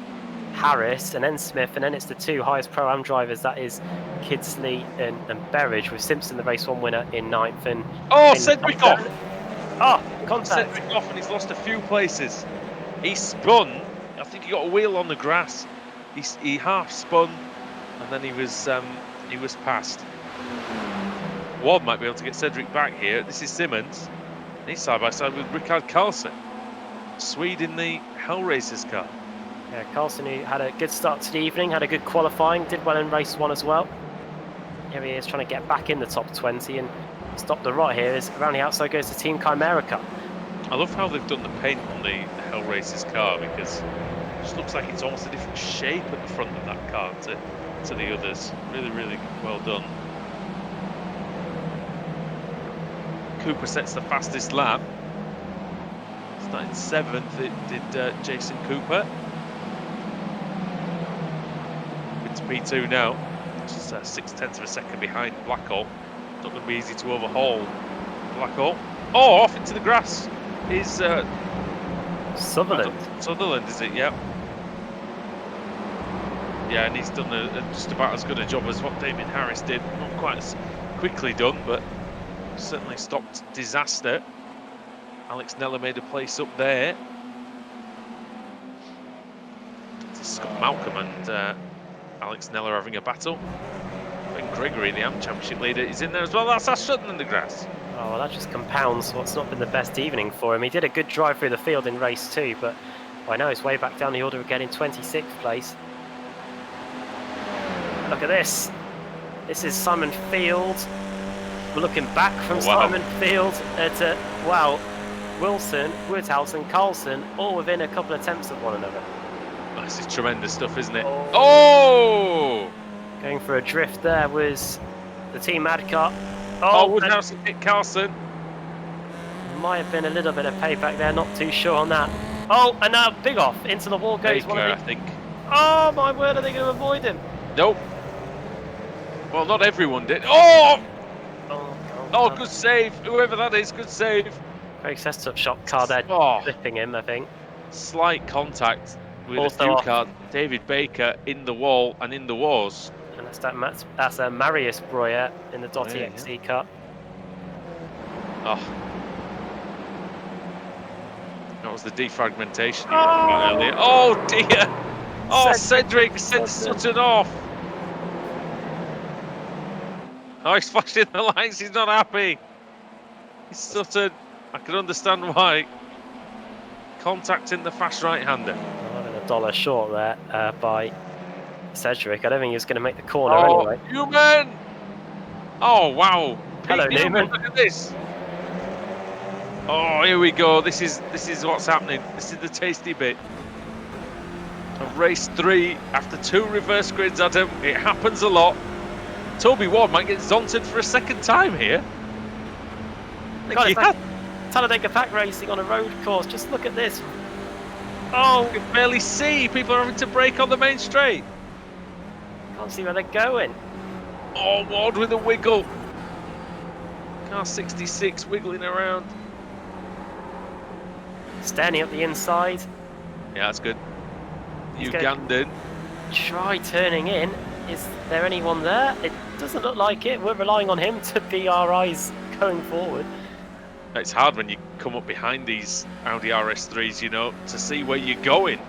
Harris, and then Smith, and then it's the 2 highest Pro-Am drivers, that is Kidsley and Berridge, with Simpson the race 1 winner in 9th. And Cedric off! Oh, contact! Cedric off, and he's lost a few places. He spun, I think he got a wheel on the grass. He half spun, and then he was passed. Ward might be able to get Cedric back here. This is Simmons. He's side by side with Rickard Karlsson, Swede in the Hellraisers car. Yeah, Karlsson, who had a good start to the evening, had a good qualifying, did well in race 1 as well. Here he is trying to get back in the top 20 and stop the rot here as around the outside goes the Team Chimera car. I love how they've done the paint on the Hellraisers car, because it just looks like it's almost a different shape at the front of that car to the others. Really, really well done. Cooper sets the fastest lap. Starting 7th, it did Jason Cooper. Into P2 now, just 0.6 of a second behind Blackhall. Not going to be easy to overhaul Blackhall. Oh, off into the grass is Sutherland. Sutherland, is it? Yep. Yeah, and he's done just about as good a job as what Damien Harris did. Not quite as quickly done, but certainly stopped disaster. Alex Neller made a place up there. It's Scott Malcolm and Alex Neller having a battle. Ben Gregory, the AM Championship leader, is in there as well. That's Ash Sutton in the grass. Oh, well, that just compounds what's not been the best evening for him. He did a good drive through the field in race 2, but I know it's way back down the order again in 26th place. Look at this. This is Simon Field. We're looking back from Simon Field at, wow, Wilson, Woodhouse and Karlsson, all within a couple of attempts of one another. This is tremendous stuff, isn't it? Oh! Going for a drift there was the Team Adcar. Oh, Woodhouse hit Karlsson. Might have been a little bit of payback there, not too sure on that. Oh, and now big off into the wall goes Baker, I think. Oh my word, are they going to avoid him? Nope. Well, not everyone did. Oh! Oh, good save. Whoever that is, good save. Very Setup Shop car there, flipping him, I think. Slight contact with Also a few cars. David Baker in the wall and in the wars. And that's Marius Breuer in the Dotty Yeah, XC Cup. Oh. That was the defragmentation you were on about earlier. Oh dear! Oh, Cedric sent Sutton off. Oh, he's flashing the lights. He's not happy. He's Sutton. I can understand why. Contacting the fast right-hander. Having a dollar short there by Cedric. I don't think he was going to make the corner Oh, anyway. Newman! Oh, wow. Hello, Pete Newman, look at this. Oh, here we go. This is what's happening. This is the tasty bit. Of race 3 after 2 reverse grids, Adam. It happens a lot. Toby Ward might get zonted for a second time here. God, it's like Talladega Pack racing on a road course. Just look at this. Oh, you can barely see. People are having to brake on the main straight. Can't see where they're going. Oh, Ward with a wiggle. Car 66 wiggling around. Stanley up the inside. Yeah, that's good. Ugandan. Try turning in. Is there anyone there? It doesn't look like it. We're relying on him to be our eyes going forward. It's hard when you come up behind these Audi RS3s, you know, to see where you're going.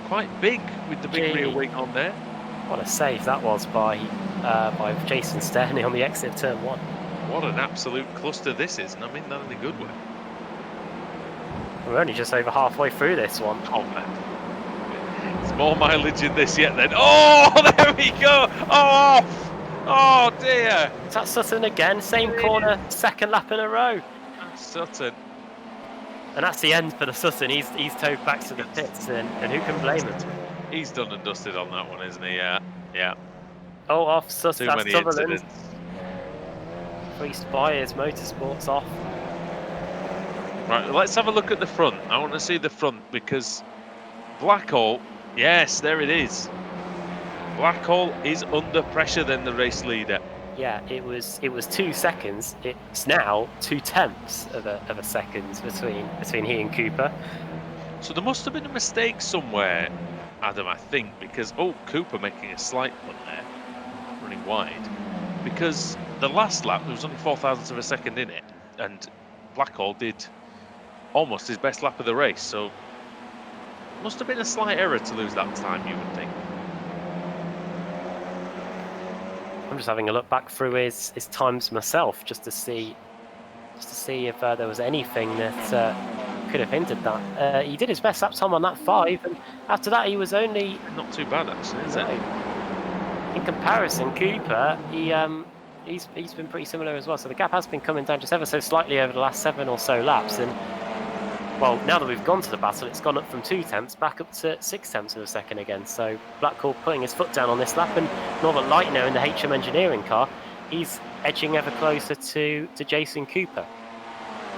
Quite big with the big rear wing on there. What a save that was by Jason Sterney on the exit of turn 1. What an absolute cluster this is, and I mean that in a good way. We're only just over halfway through this one. Oh man. There's more mileage in this yet then. Oh, there we go! Oh, off! Oh dear! Is that Sutton again? Same corner, second lap in a row. Sutton. And that's the end for the Sutton. He's towed back to the pits, and who can blame him? He's done and dusted on that one, isn't he? Yeah. Yeah. Oh, off Sutton. Too many incidents. Priest Byers Motorsports off. Right, let's have a look at the front. I want to see the front because Blackhall, yes, there it is. Blackhall is under pressure than the race leader. Yeah, it was 2 seconds. It's now 2/10 of a second between he and Cooper. So there must have been a mistake somewhere, Adam, I think, because Cooper making a slight one there, running wide. Because the last lap there was only 0.004 of a second in it, and Blackhall did almost his best lap of the race. So must have been a slight error to lose that time, you would think. I'm just having a look back through his times myself, just to see if there was anything that could have hindered that. He did his best lap time on that 5, and after that he was only not too bad actually, is it? In comparison, Cooper, he's been pretty similar as well. So the gap has been coming down just ever so slightly over the last 7 or so laps, and well, now that we've gone to the battle, it's gone up from 2/10 back up to 0.6 of a second again. So Blackhall putting his foot down on this lap, and Norbert Leitner in the HM Engineering car, he's edging ever closer to Jason Cooper.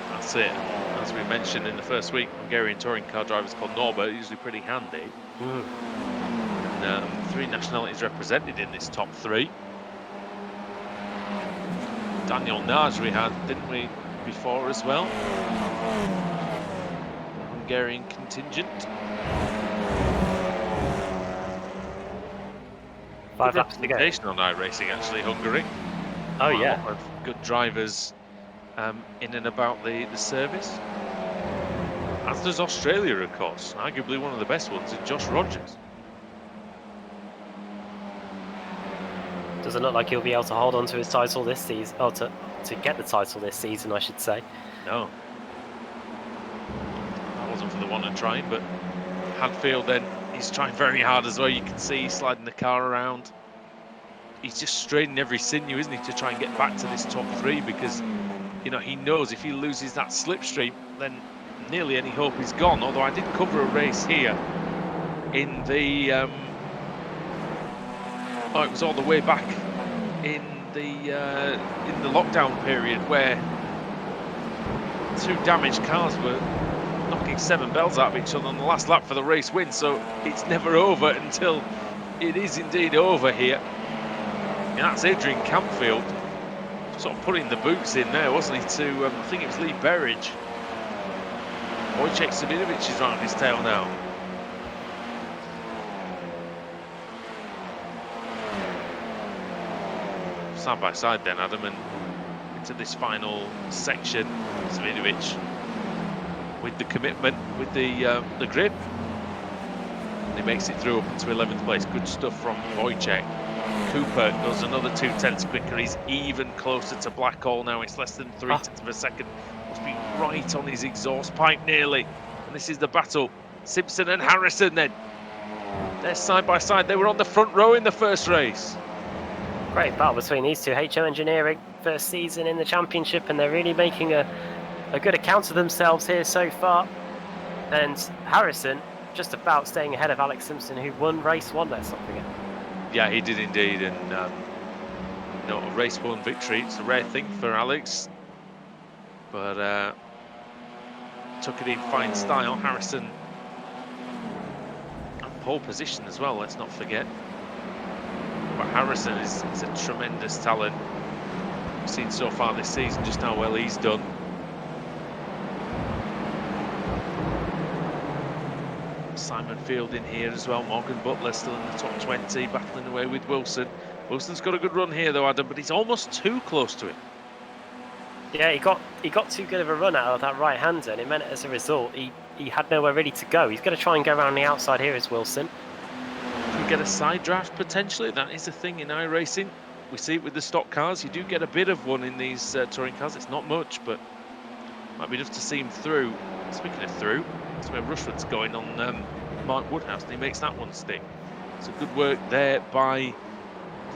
That's it. As we mentioned in the first week, Hungarian touring car drivers called Norbert, usually pretty handy. And 3 nationalities represented in this top 3. Daniel Naj we had, didn't we, before as well? Hungarian contingent. 5 laps to go. On iRacing, actually, Hungary. Oh yeah, a lot of good drivers in and about the service. As does Australia, of course. Arguably one of the best ones in Josh Rogers. Doesn't look like he'll be able to hold on to his title this season. Oh, to get the title this season, I should say. No. That wasn't for the one and trying, but Hadfield then, he's trying very hard as well. You can see he's sliding the car around. He's just straining every sinew, isn't he, to try and get back to this top 3, because, you know, he knows if he loses that slipstream, then nearly any hope is gone. Although I did cover a race here in the it was all the way back in the lockdown period where 2 damaged cars were knocking 7 bells out of each other on the last lap for the race win. So it's never over until it is indeed over here. And that's Adrian Campfield sort of putting the boots in there, wasn't he, to I think it was Lee Berridge. Wojciech Sabinovic is round his tail now. side by side then, Adam, and into this final section. Svidovic with the commitment, with the grip. And he makes it through up into 11th place. Good stuff from Wojciech. Cooper does another 0.2 quicker. He's even closer to Blackhall now. It's less than 0.3 of a second. Must be right on his exhaust pipe nearly. And this is the battle. Simpson and Harrison then. They're side by side. They were on the front row in the first race. Great battle between these two. HO Engineering, first season in the championship, and they're really making a good account of themselves here so far. And Harrison just about staying ahead of Alex Simpson, who won race 1, let's not forget. Yeah, he did indeed. And a race 1 victory. It's a rare thing for Alex. But took it in fine style. Harrison and pole position as well, let's not forget. But Harrison is a tremendous talent. We've seen so far this season just how well he's done. Simon Field in here as well. Morgan Butler still in the top 20, battling away with Wilson. Wilson's got a good run here though, Adam, but he's almost too close to him. Yeah, he got too good of a run out of that right-hander, and it meant as a result he had nowhere really to go. He's going to try and go around the outside here as Wilson. Could get a side draft potentially. That is a thing in iRacing. We see it with the stock cars. You do get a bit of one in these touring cars. It's not much, but might be enough to see him through. Speaking of through, that's where Rushford's going on Mark Woodhouse, and he makes that one stick. So good work there by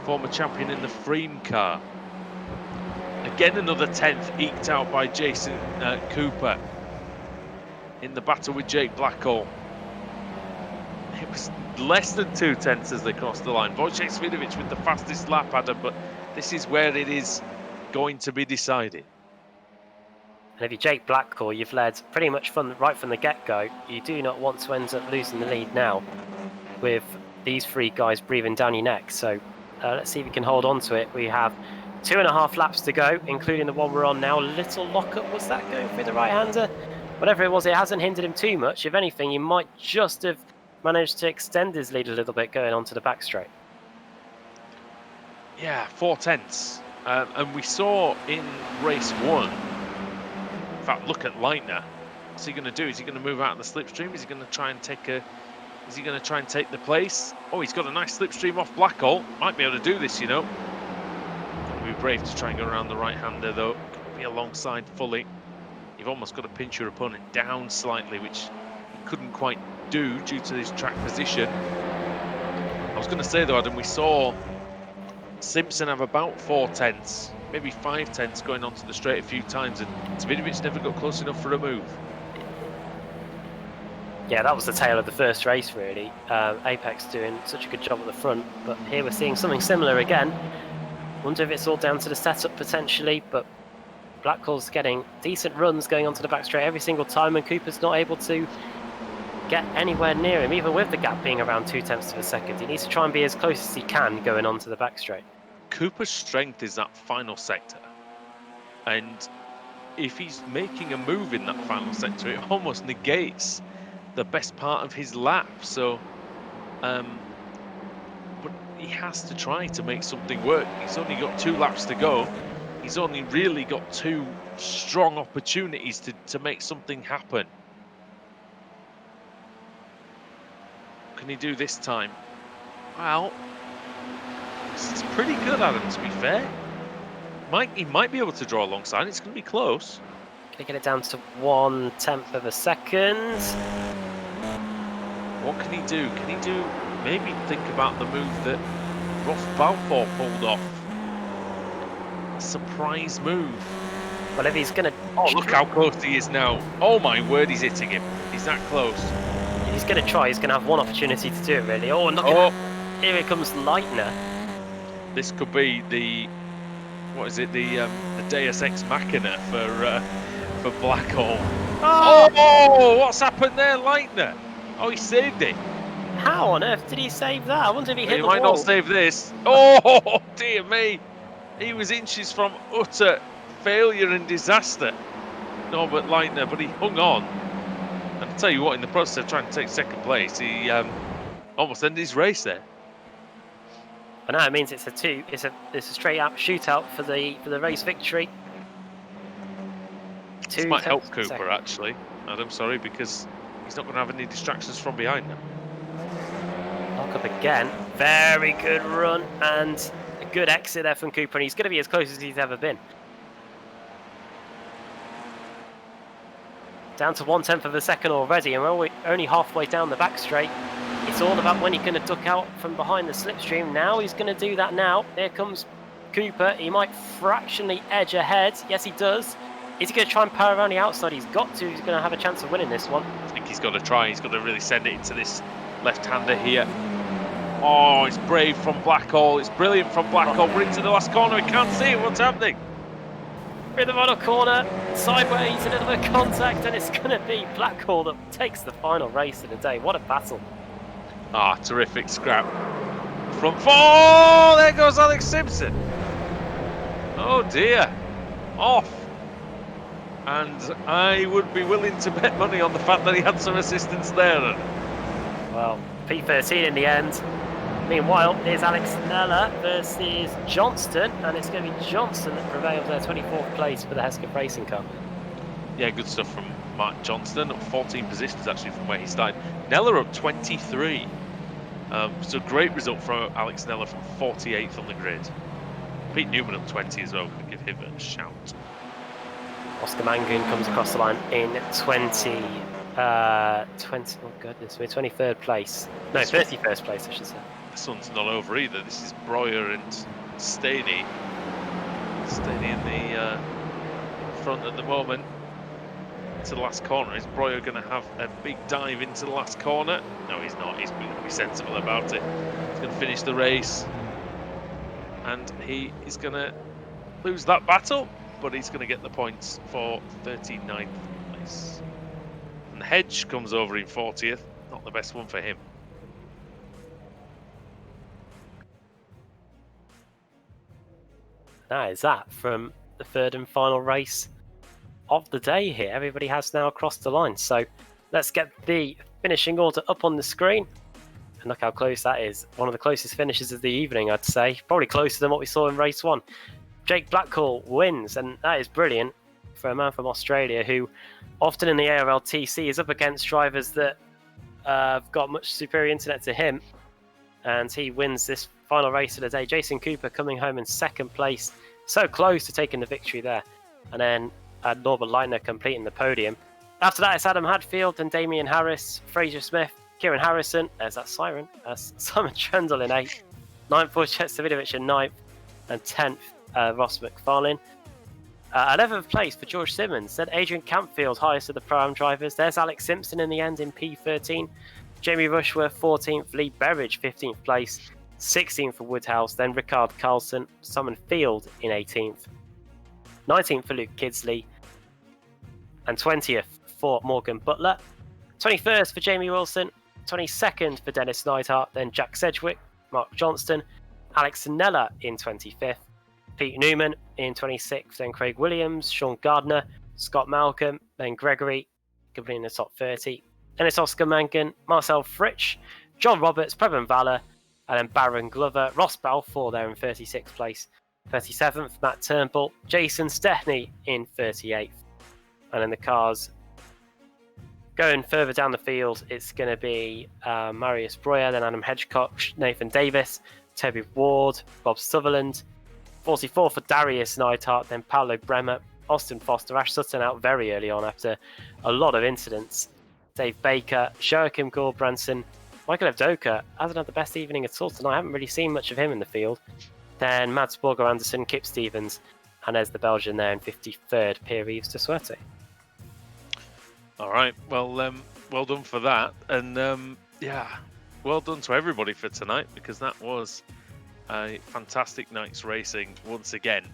former champion in the Freem car. Again, another 10th eked out by Jason Cooper in the battle with Jake Blackhall. It was less than 2/10 as they crossed the line. Wojciech Svidovic with the fastest lap, Adam, but this is where it is going to be decided. And if you're Jake Blackhall, you've led pretty much right from the get-go. You do not want to end up losing the lead now with these three guys breathing down your neck. So let's see if we can hold on to it. We have 2.5 laps to go, including the one we're on now. Little lockup, was that going through the right-hander? Whatever it was, it hasn't hindered him too much. If anything, he might just have managed to extend his lead a little bit going onto the back straight. Yeah, 4/10. And we saw in race 1, in fact, look at Leitner. What's he going to do? Is he going to move out of the slipstream? Is he going to try and take the place? Oh, he's got a nice slipstream off Blackhall. Might be able to do this, you know. Got to be brave to try and go around the right-hander, though. Got to be alongside fully. You've almost got to pinch your opponent down slightly, which he couldn't quite do due to his track position. I was going to say, though, Adam, we saw Simpson have about 4/10, maybe 5/10 going onto the straight a few times, and Svidovic never got close enough for a move. Yeah, that was the tale of the first race, really. Apex doing such a good job at the front, but here we're seeing something similar again. Wonder if it's all down to the setup potentially, but Blackhall's getting decent runs going onto the back straight every single time, and Cooper's not able to get anywhere near him, even with the gap being around 0.2 of a second. He needs to try and be as close as he can going onto the back straight. Cooper's strength is that final sector, and if he's making a move in that final sector, it almost negates the best part of his lap. So but he has to try to make something work. He's only got 2 laps to go. He's only really got 2 strong opportunities to make something happen. What can he do this time? Well, it's pretty good, Adam, to be fair. He might be able to draw alongside. It's going to be close. Gonna get it down to 1/10 of a second. What can he do? Can he do maybe think about the move that Ross Balfour pulled off? A surprise move. Well, if he's gonna... Oh, look how close he is now. Oh my word, he's hitting him. He's that close. If he's gonna try, he's gonna have one opportunity to do it, really. Oh, and look at that. Here comes Leitner. This could be the... what is it? The Deus Ex Machina for Blackhall. Oh, what's happened there, Leitner? Oh, he saved it. How on earth did he save that? I wonder if he hit the wall. He might not save this. Oh, dear me. He was inches from utter failure and disaster. Norbert Leitner, but he hung on. And I'll tell you what, in the process of trying to take second place, he almost ended his race there. And now it means it's a straight out shootout for the race victory. This might help Cooper, actually, Adam, sorry, because he's not going to have any distractions from behind him. Lock up again. Very good run and a good exit there from Cooper, and he's going to be as close as he's ever been. Down to 1/10 of a second already, and we're only halfway down the back straight. It's all about when he's going to duck out from behind the slipstream. Now he's going to do that now. Here comes Cooper. He might fractionally edge ahead. Yes, he does. Is he going to try and power around the outside? He's got to. He's going to have a chance of winning this one. I think he's got to try. He's got to really send it into this left-hander here. Oh, it's brave from Blackhall. It's brilliant from Blackhall. We're into the last corner. We can't see what's happening. In the final corner, sideways, a little bit of contact, and it's going to be Blackhall that takes the final race of the day. What a battle. Ah, terrific scrap. Front four! There goes Alex Simpson. Oh dear. Off. And I would be willing to bet money on the fact that he had some assistance there. Well, P13 in the end. Meanwhile, here's Alex Nella versus Johnston, and it's going to be Johnston that prevails there, 24th place for the Hesketh Racing Car. Yeah, good stuff from Mark Johnston, up 14 positions actually from where he started. Nella up 23. So great result from Alex Nella from 48th on the grid. Pete Newman up 20 as well, going to give him a shout. Oscar Mangan comes across the line in 20, oh goodness, we're 23rd place. No, 31st place, I should say. This one's not over either. This is Breuer and Staney. Staney in the front at the moment. To the last corner. Is Breuer going to have a big dive into the last corner? No, he's not. He's going to be sensible about it. He's going to finish the race. And he is going to lose that battle, but he's going to get the points for 39th place. And Hedge comes over in 40th. Not the best one for him. That is that from the third and final race of the day here. Everybody has now crossed the line. So let's get the finishing order up on the screen. And look how close that is. One of the closest finishes of the evening, I'd say. Probably closer than what we saw in race one. Jake Blackhall wins, and that is brilliant for a man from Australia who often in the ARLTC is up against drivers that have got much superior internet to him. And he wins this final race of the day. Jason Cooper coming home in second place. So close to taking the victory there. And then Norbert Leitner completing the podium. After that, it's Adam Hadfield and Damian Harris, Fraser Smith, Kieran Harrison. There's that siren. Simon Trundle in 8th. 9th, Wojciech Savidovic in 9th. And 10th, Ross McFarlane. 11th place for George Simmons. Then Adrian Campfield, highest of the Pro-Am drivers. There's Alex Simpson in the end in P13. Jamie Rushworth, 14th. Lee Berridge, 15th place. 16th for Woodhouse. Then Rickard Carlson, Simon Field in 18th. 19th for Luke Kidsley. And 20th for Morgan Butler. 21st for Jamie Wilson. 22nd for Dennis Neidhart. Then Jack Sedgwick, Mark Johnston, Alex Nella in 25th. Pete Newman in 26th. Then Craig Williams, Sean Gardner, Scott Malcolm, then Gregory completing the top 30. Then it's Oscar Mangan, Marcel Fritsch, John Roberts, Preben Valor, and then Baron Glover, Ross Balfour there in 36th place. 37th, Matt Turnbull, Jason Stepney in 38th. And then the cars going further down the field, it's going to be Marius Breuer, then Adam Hedgecock, Nathan Davis, Toby Ward, Bob Sutherland. 44 for Darius Neidhart, then Paolo Bremer, Austin Foster, Ash Sutton out very early on after a lot of incidents. Dave Baker, Joachim Gorbranson, Michael Evdoka hasn't had the best evening at all tonight. I haven't really seen much of him in the field. Then Mads Borger Anderson, Kip Stevens, and there's the Belgian there in 53rd, Pierre-Yves de Suerte. All right, well done for that. And yeah, well done to everybody for tonight, because that was a fantastic night's racing once again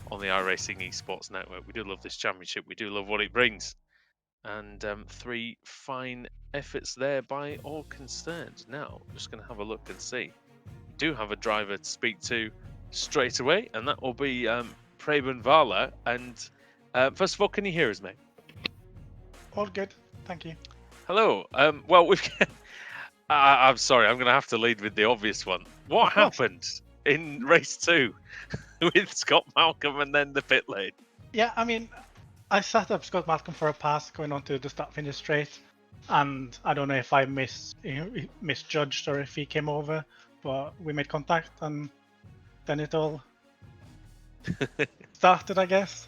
on the iRacing Esports Network. We do love this championship. We do love what it brings. And 3 fine efforts there by all concerned. Now, I'm just going to have a look and see. We do have a driver to speak to straight away, and that will be Preben Valor. And first of all, can you hear us, mate? All good, thank you. Hello. Well, we've. I'm sorry, I'm going to have to lead with the obvious one. What happened in race 2 with Scott Malcolm and then the pit lane? Yeah, I mean, I set up Scott Malcolm for a pass going on to the start-finish straight, and I don't know if I misjudged or if he came over, but we made contact, and then it all started, I guess.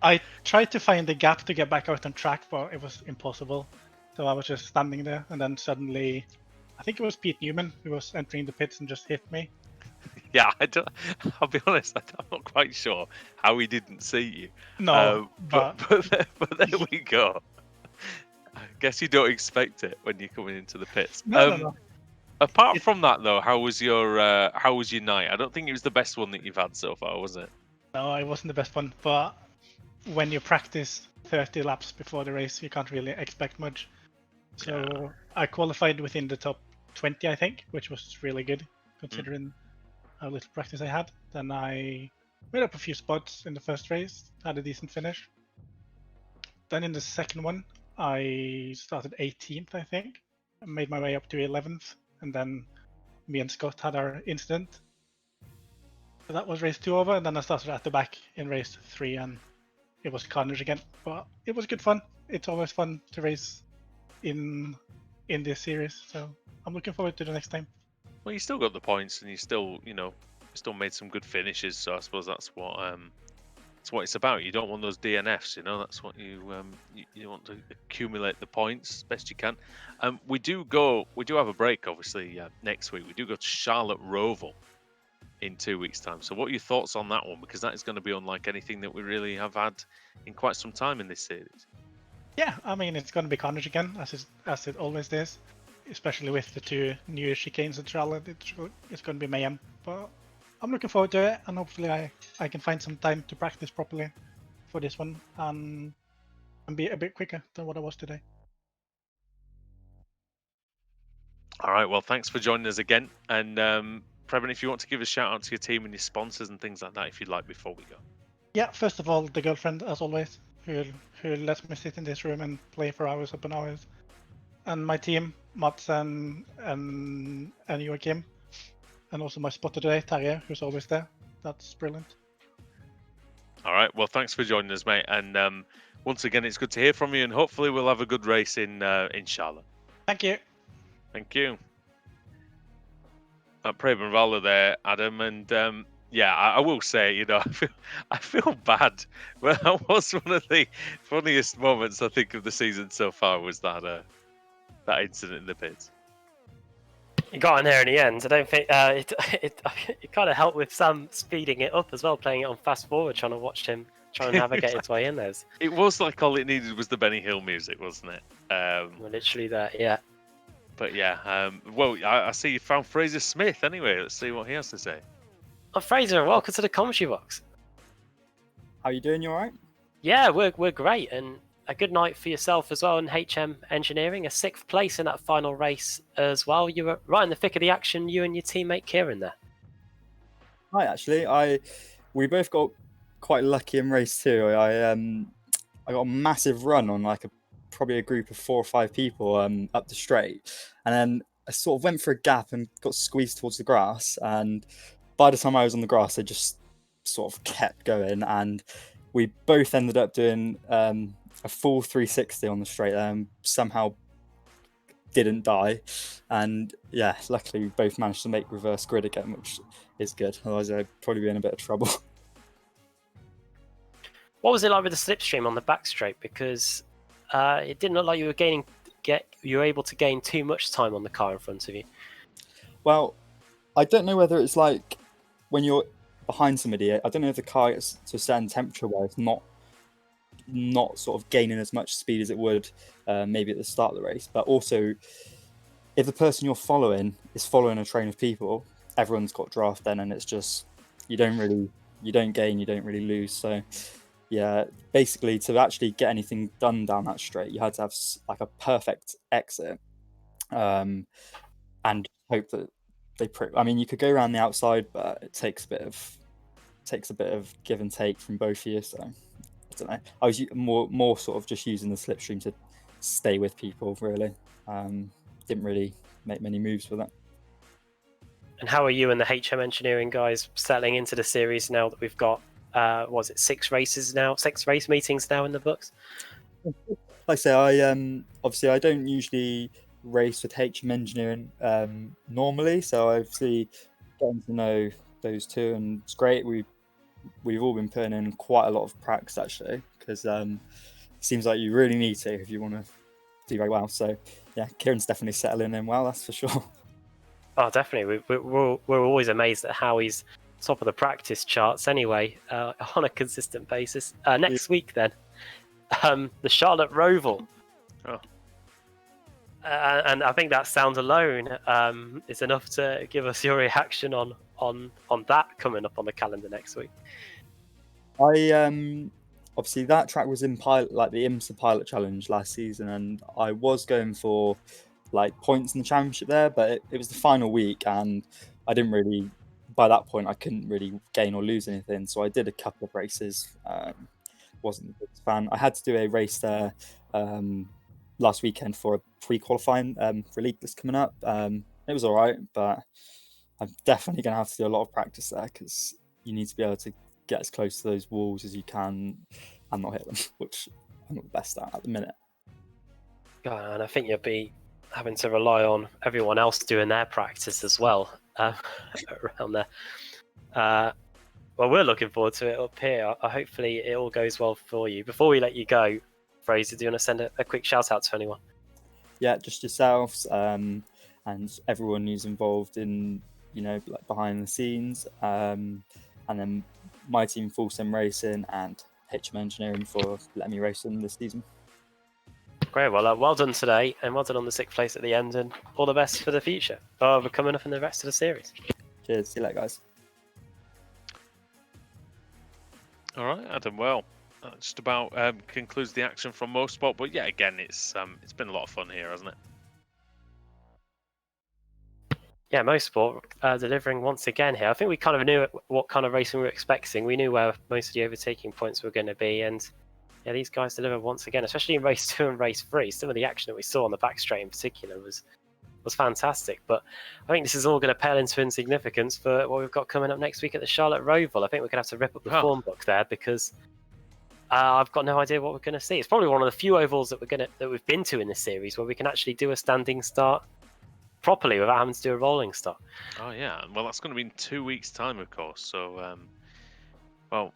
I tried to find the gap to get back out on track, but it was impossible. So I was just standing there, and then suddenly, I think it was Pete Newman who was entering the pits and just hit me. Yeah, I'll be honest, I'm not quite sure how he didn't see you. No, but there we go. I guess you don't expect it when you're coming into the pits. no. Apart from that, though, how was your night? I don't think it was the best one that you've had so far, was it? No, it wasn't the best one. But when you practice 30 laps before the race, you can't really expect much. So I qualified within the top 20, I think, which was really good considering how little practice I had. Then I made up a few spots in the first race, had a decent finish. Then in the second one, I started 18th, I think. I made my way up to 11th, and then me and Scott had our incident. So that was race 2 over, and then I started at the back in race 3, and it was carnage again. But it was good fun. It's always fun to race in this series, so I'm looking forward to the next time. Well, you still got the points, and you still, still made some good finishes. So I suppose that's what it's about. You don't want those DNFs, That's what you want to accumulate the points as best you can. We do have a break, obviously, next week. We do go to Charlotte Roval in 2 weeks' time. So what are your thoughts on that one? Because that is going to be unlike anything that we really have had in quite some time in this series. Yeah, I mean, it's going to be carnage again, as it always is, especially with the 2 new chicanes at Charlotte. It's going to be mayhem, but I'm looking forward to it, and hopefully I can find some time to practice properly for this one and be a bit quicker than what I was today. All right, well, thanks for joining us again. And Preben, if you want to give a shout out to your team and your sponsors and things like that, if you'd like, before we go. Yeah, first of all, the girlfriend, as always, who lets me sit in this room and play for hours upon hours. And my team, Mats and Joachim. And also my spotter today, Terje, who's always there. That's brilliant. All right, well, thanks for joining us, mate. And once again, it's good to hear from you, and hopefully we'll have a good race in Charlotte. Thank you. Thank you. Preben Valle there, Adam, and I will say, I feel bad. Well, that was one of the funniest moments I think of the season so far. Was that incident in the pits? He got in there in the end. I don't think it kind of helped with Sam speeding it up as well, playing it on fast forward, trying to watch him try and navigate his way in there. It was like all it needed was the Benny Hill music, wasn't it? Well, literally that, yeah. But yeah, well, I see you found Fraser Smith anyway. Let's see what he has to say. Oh, Fraser, welcome to the commentary box. How you doing? You alright? Yeah, we're great, and a good night for yourself as well in HM Engineering, a 6th place in that final race as well. You were right in the thick of the action, you and your teammate Kieran there. Hi, actually, we both got quite lucky in race 2. I got a massive run on probably a group of 4 or 5 people up the straight, and then I sort of went for a gap and got squeezed towards the grass, and by the time I was on the grass I just sort of kept going, and we both ended up doing a full 360 on the straight and somehow didn't die, and yeah, luckily we both managed to make reverse grid again, which is good, otherwise I'd probably be in a bit of trouble. What was it like with the slipstream on the back straight? Because it didn't look like you were able to gain too much time on the car in front of you. Well, I don't know whether it's like when you're behind somebody, I don't know if the car gets to a certain temperature where it's not sort of gaining as much speed as it would maybe at the start of the race, but also if the person you're following is following a train of people, everyone's got draft then, and it's just you don't gain, you don't really lose. So yeah, basically to actually get anything done down that straight, you had to have like a perfect exit and hope that I mean, you could go around the outside, but it takes a bit of give and take from both of you. So I don't know. I was more sort of just using the slipstream to stay with people, really. Didn't really make many moves with it. And how are you and the HM Engineering guys settling into the series now that we've got, was it 6 races now, 6 race meetings now in the books? Like I say, I obviously I don't usually race with HM Engineering normally, so obviously getting to know those two, and it's great. We've all been putting in quite a lot of practice actually, because it seems like you really need to if you want to do very well. So yeah, Kieran's definitely settling in well, that's for sure. Oh, definitely. We're always amazed at how he's top of the practice charts anyway, on a consistent basis. Next week then, the Charlotte Roval. Oh. And I think that sound alone is enough to give us your reaction on that coming up on the calendar next week. I obviously that track was in pilot, like the IMSA Pilot Challenge last season, and I was going for like points in the championship there, but it was the final week, and I didn't really. By that point, I couldn't really gain or lose anything, so I did a couple of races. Wasn't the biggest fan. I had to do a race there last weekend for a pre-qualifying for Leagueless coming up. It was all right, but I'm definitely going to have to do a lot of practice there, because you need to be able to get as close to those walls as you can and not hit them, which I'm not the best at the minute. And I think you'll be having to rely on everyone else doing their practice as well around there. Well, we're looking forward to it up here. Hopefully it all goes well for you. Before we let you go, Fraser, do you want to send a quick shout out to anyone? Yeah, just yourselves and everyone who's involved in, like behind the scenes, and then my team, Full Sim Racing, and HM Engineering for letting me race them this season. Great. Well, well done today, and well done on the 6th place at the end, and all the best for the future. For coming up in the rest of the series. Cheers. See you later, guys. All right, Adam. Well, that just about concludes the action from Mosport. But yeah, again, it's been a lot of fun here, hasn't it? Yeah, Mosport delivering once again here. I think we kind of knew what kind of racing we were expecting. We knew where most of the overtaking points were going to be, and yeah, these guys deliver once again, especially in race 2 and race 3. Some of the action that we saw on the back straight in particular was fantastic. But I think this is all going to pale into insignificance for what we've got coming up next week at the Charlotte Roval. I think we're going to have to rip up the form book there, because I've got no idea what we're going to see. It's probably one of the few ovals that we've been to in this series where we can actually do a standing start properly without having to do a rolling start. Oh yeah, well that's going to be in 2 weeks' time, of course. So, well,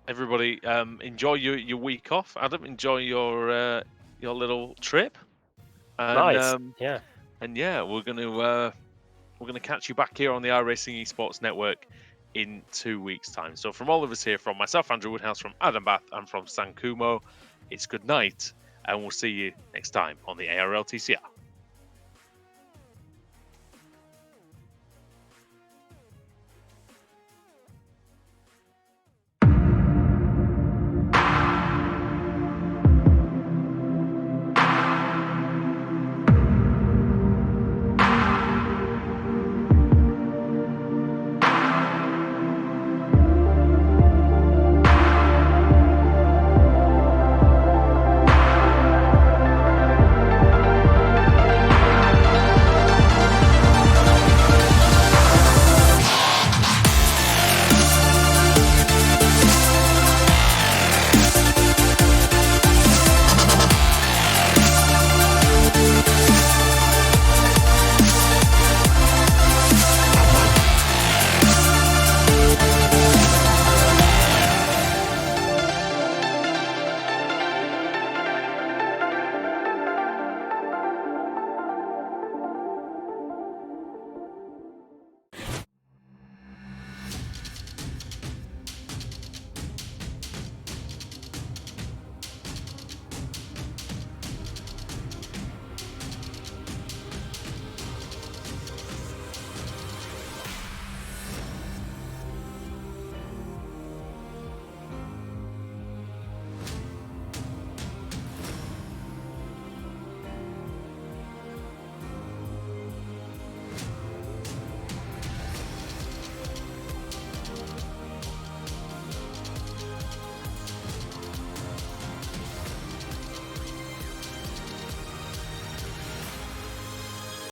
everybody, enjoy your week off. Adam, enjoy your little trip. And, nice. Yeah. And yeah, we're gonna catch you back here on the iRacing Esports Network in 2 weeks' time. So from all of us here, from myself, Andrew Woodhouse, from Adam Bath, and from Sankumo, it's good night, and we'll see you next time on the ARLTC.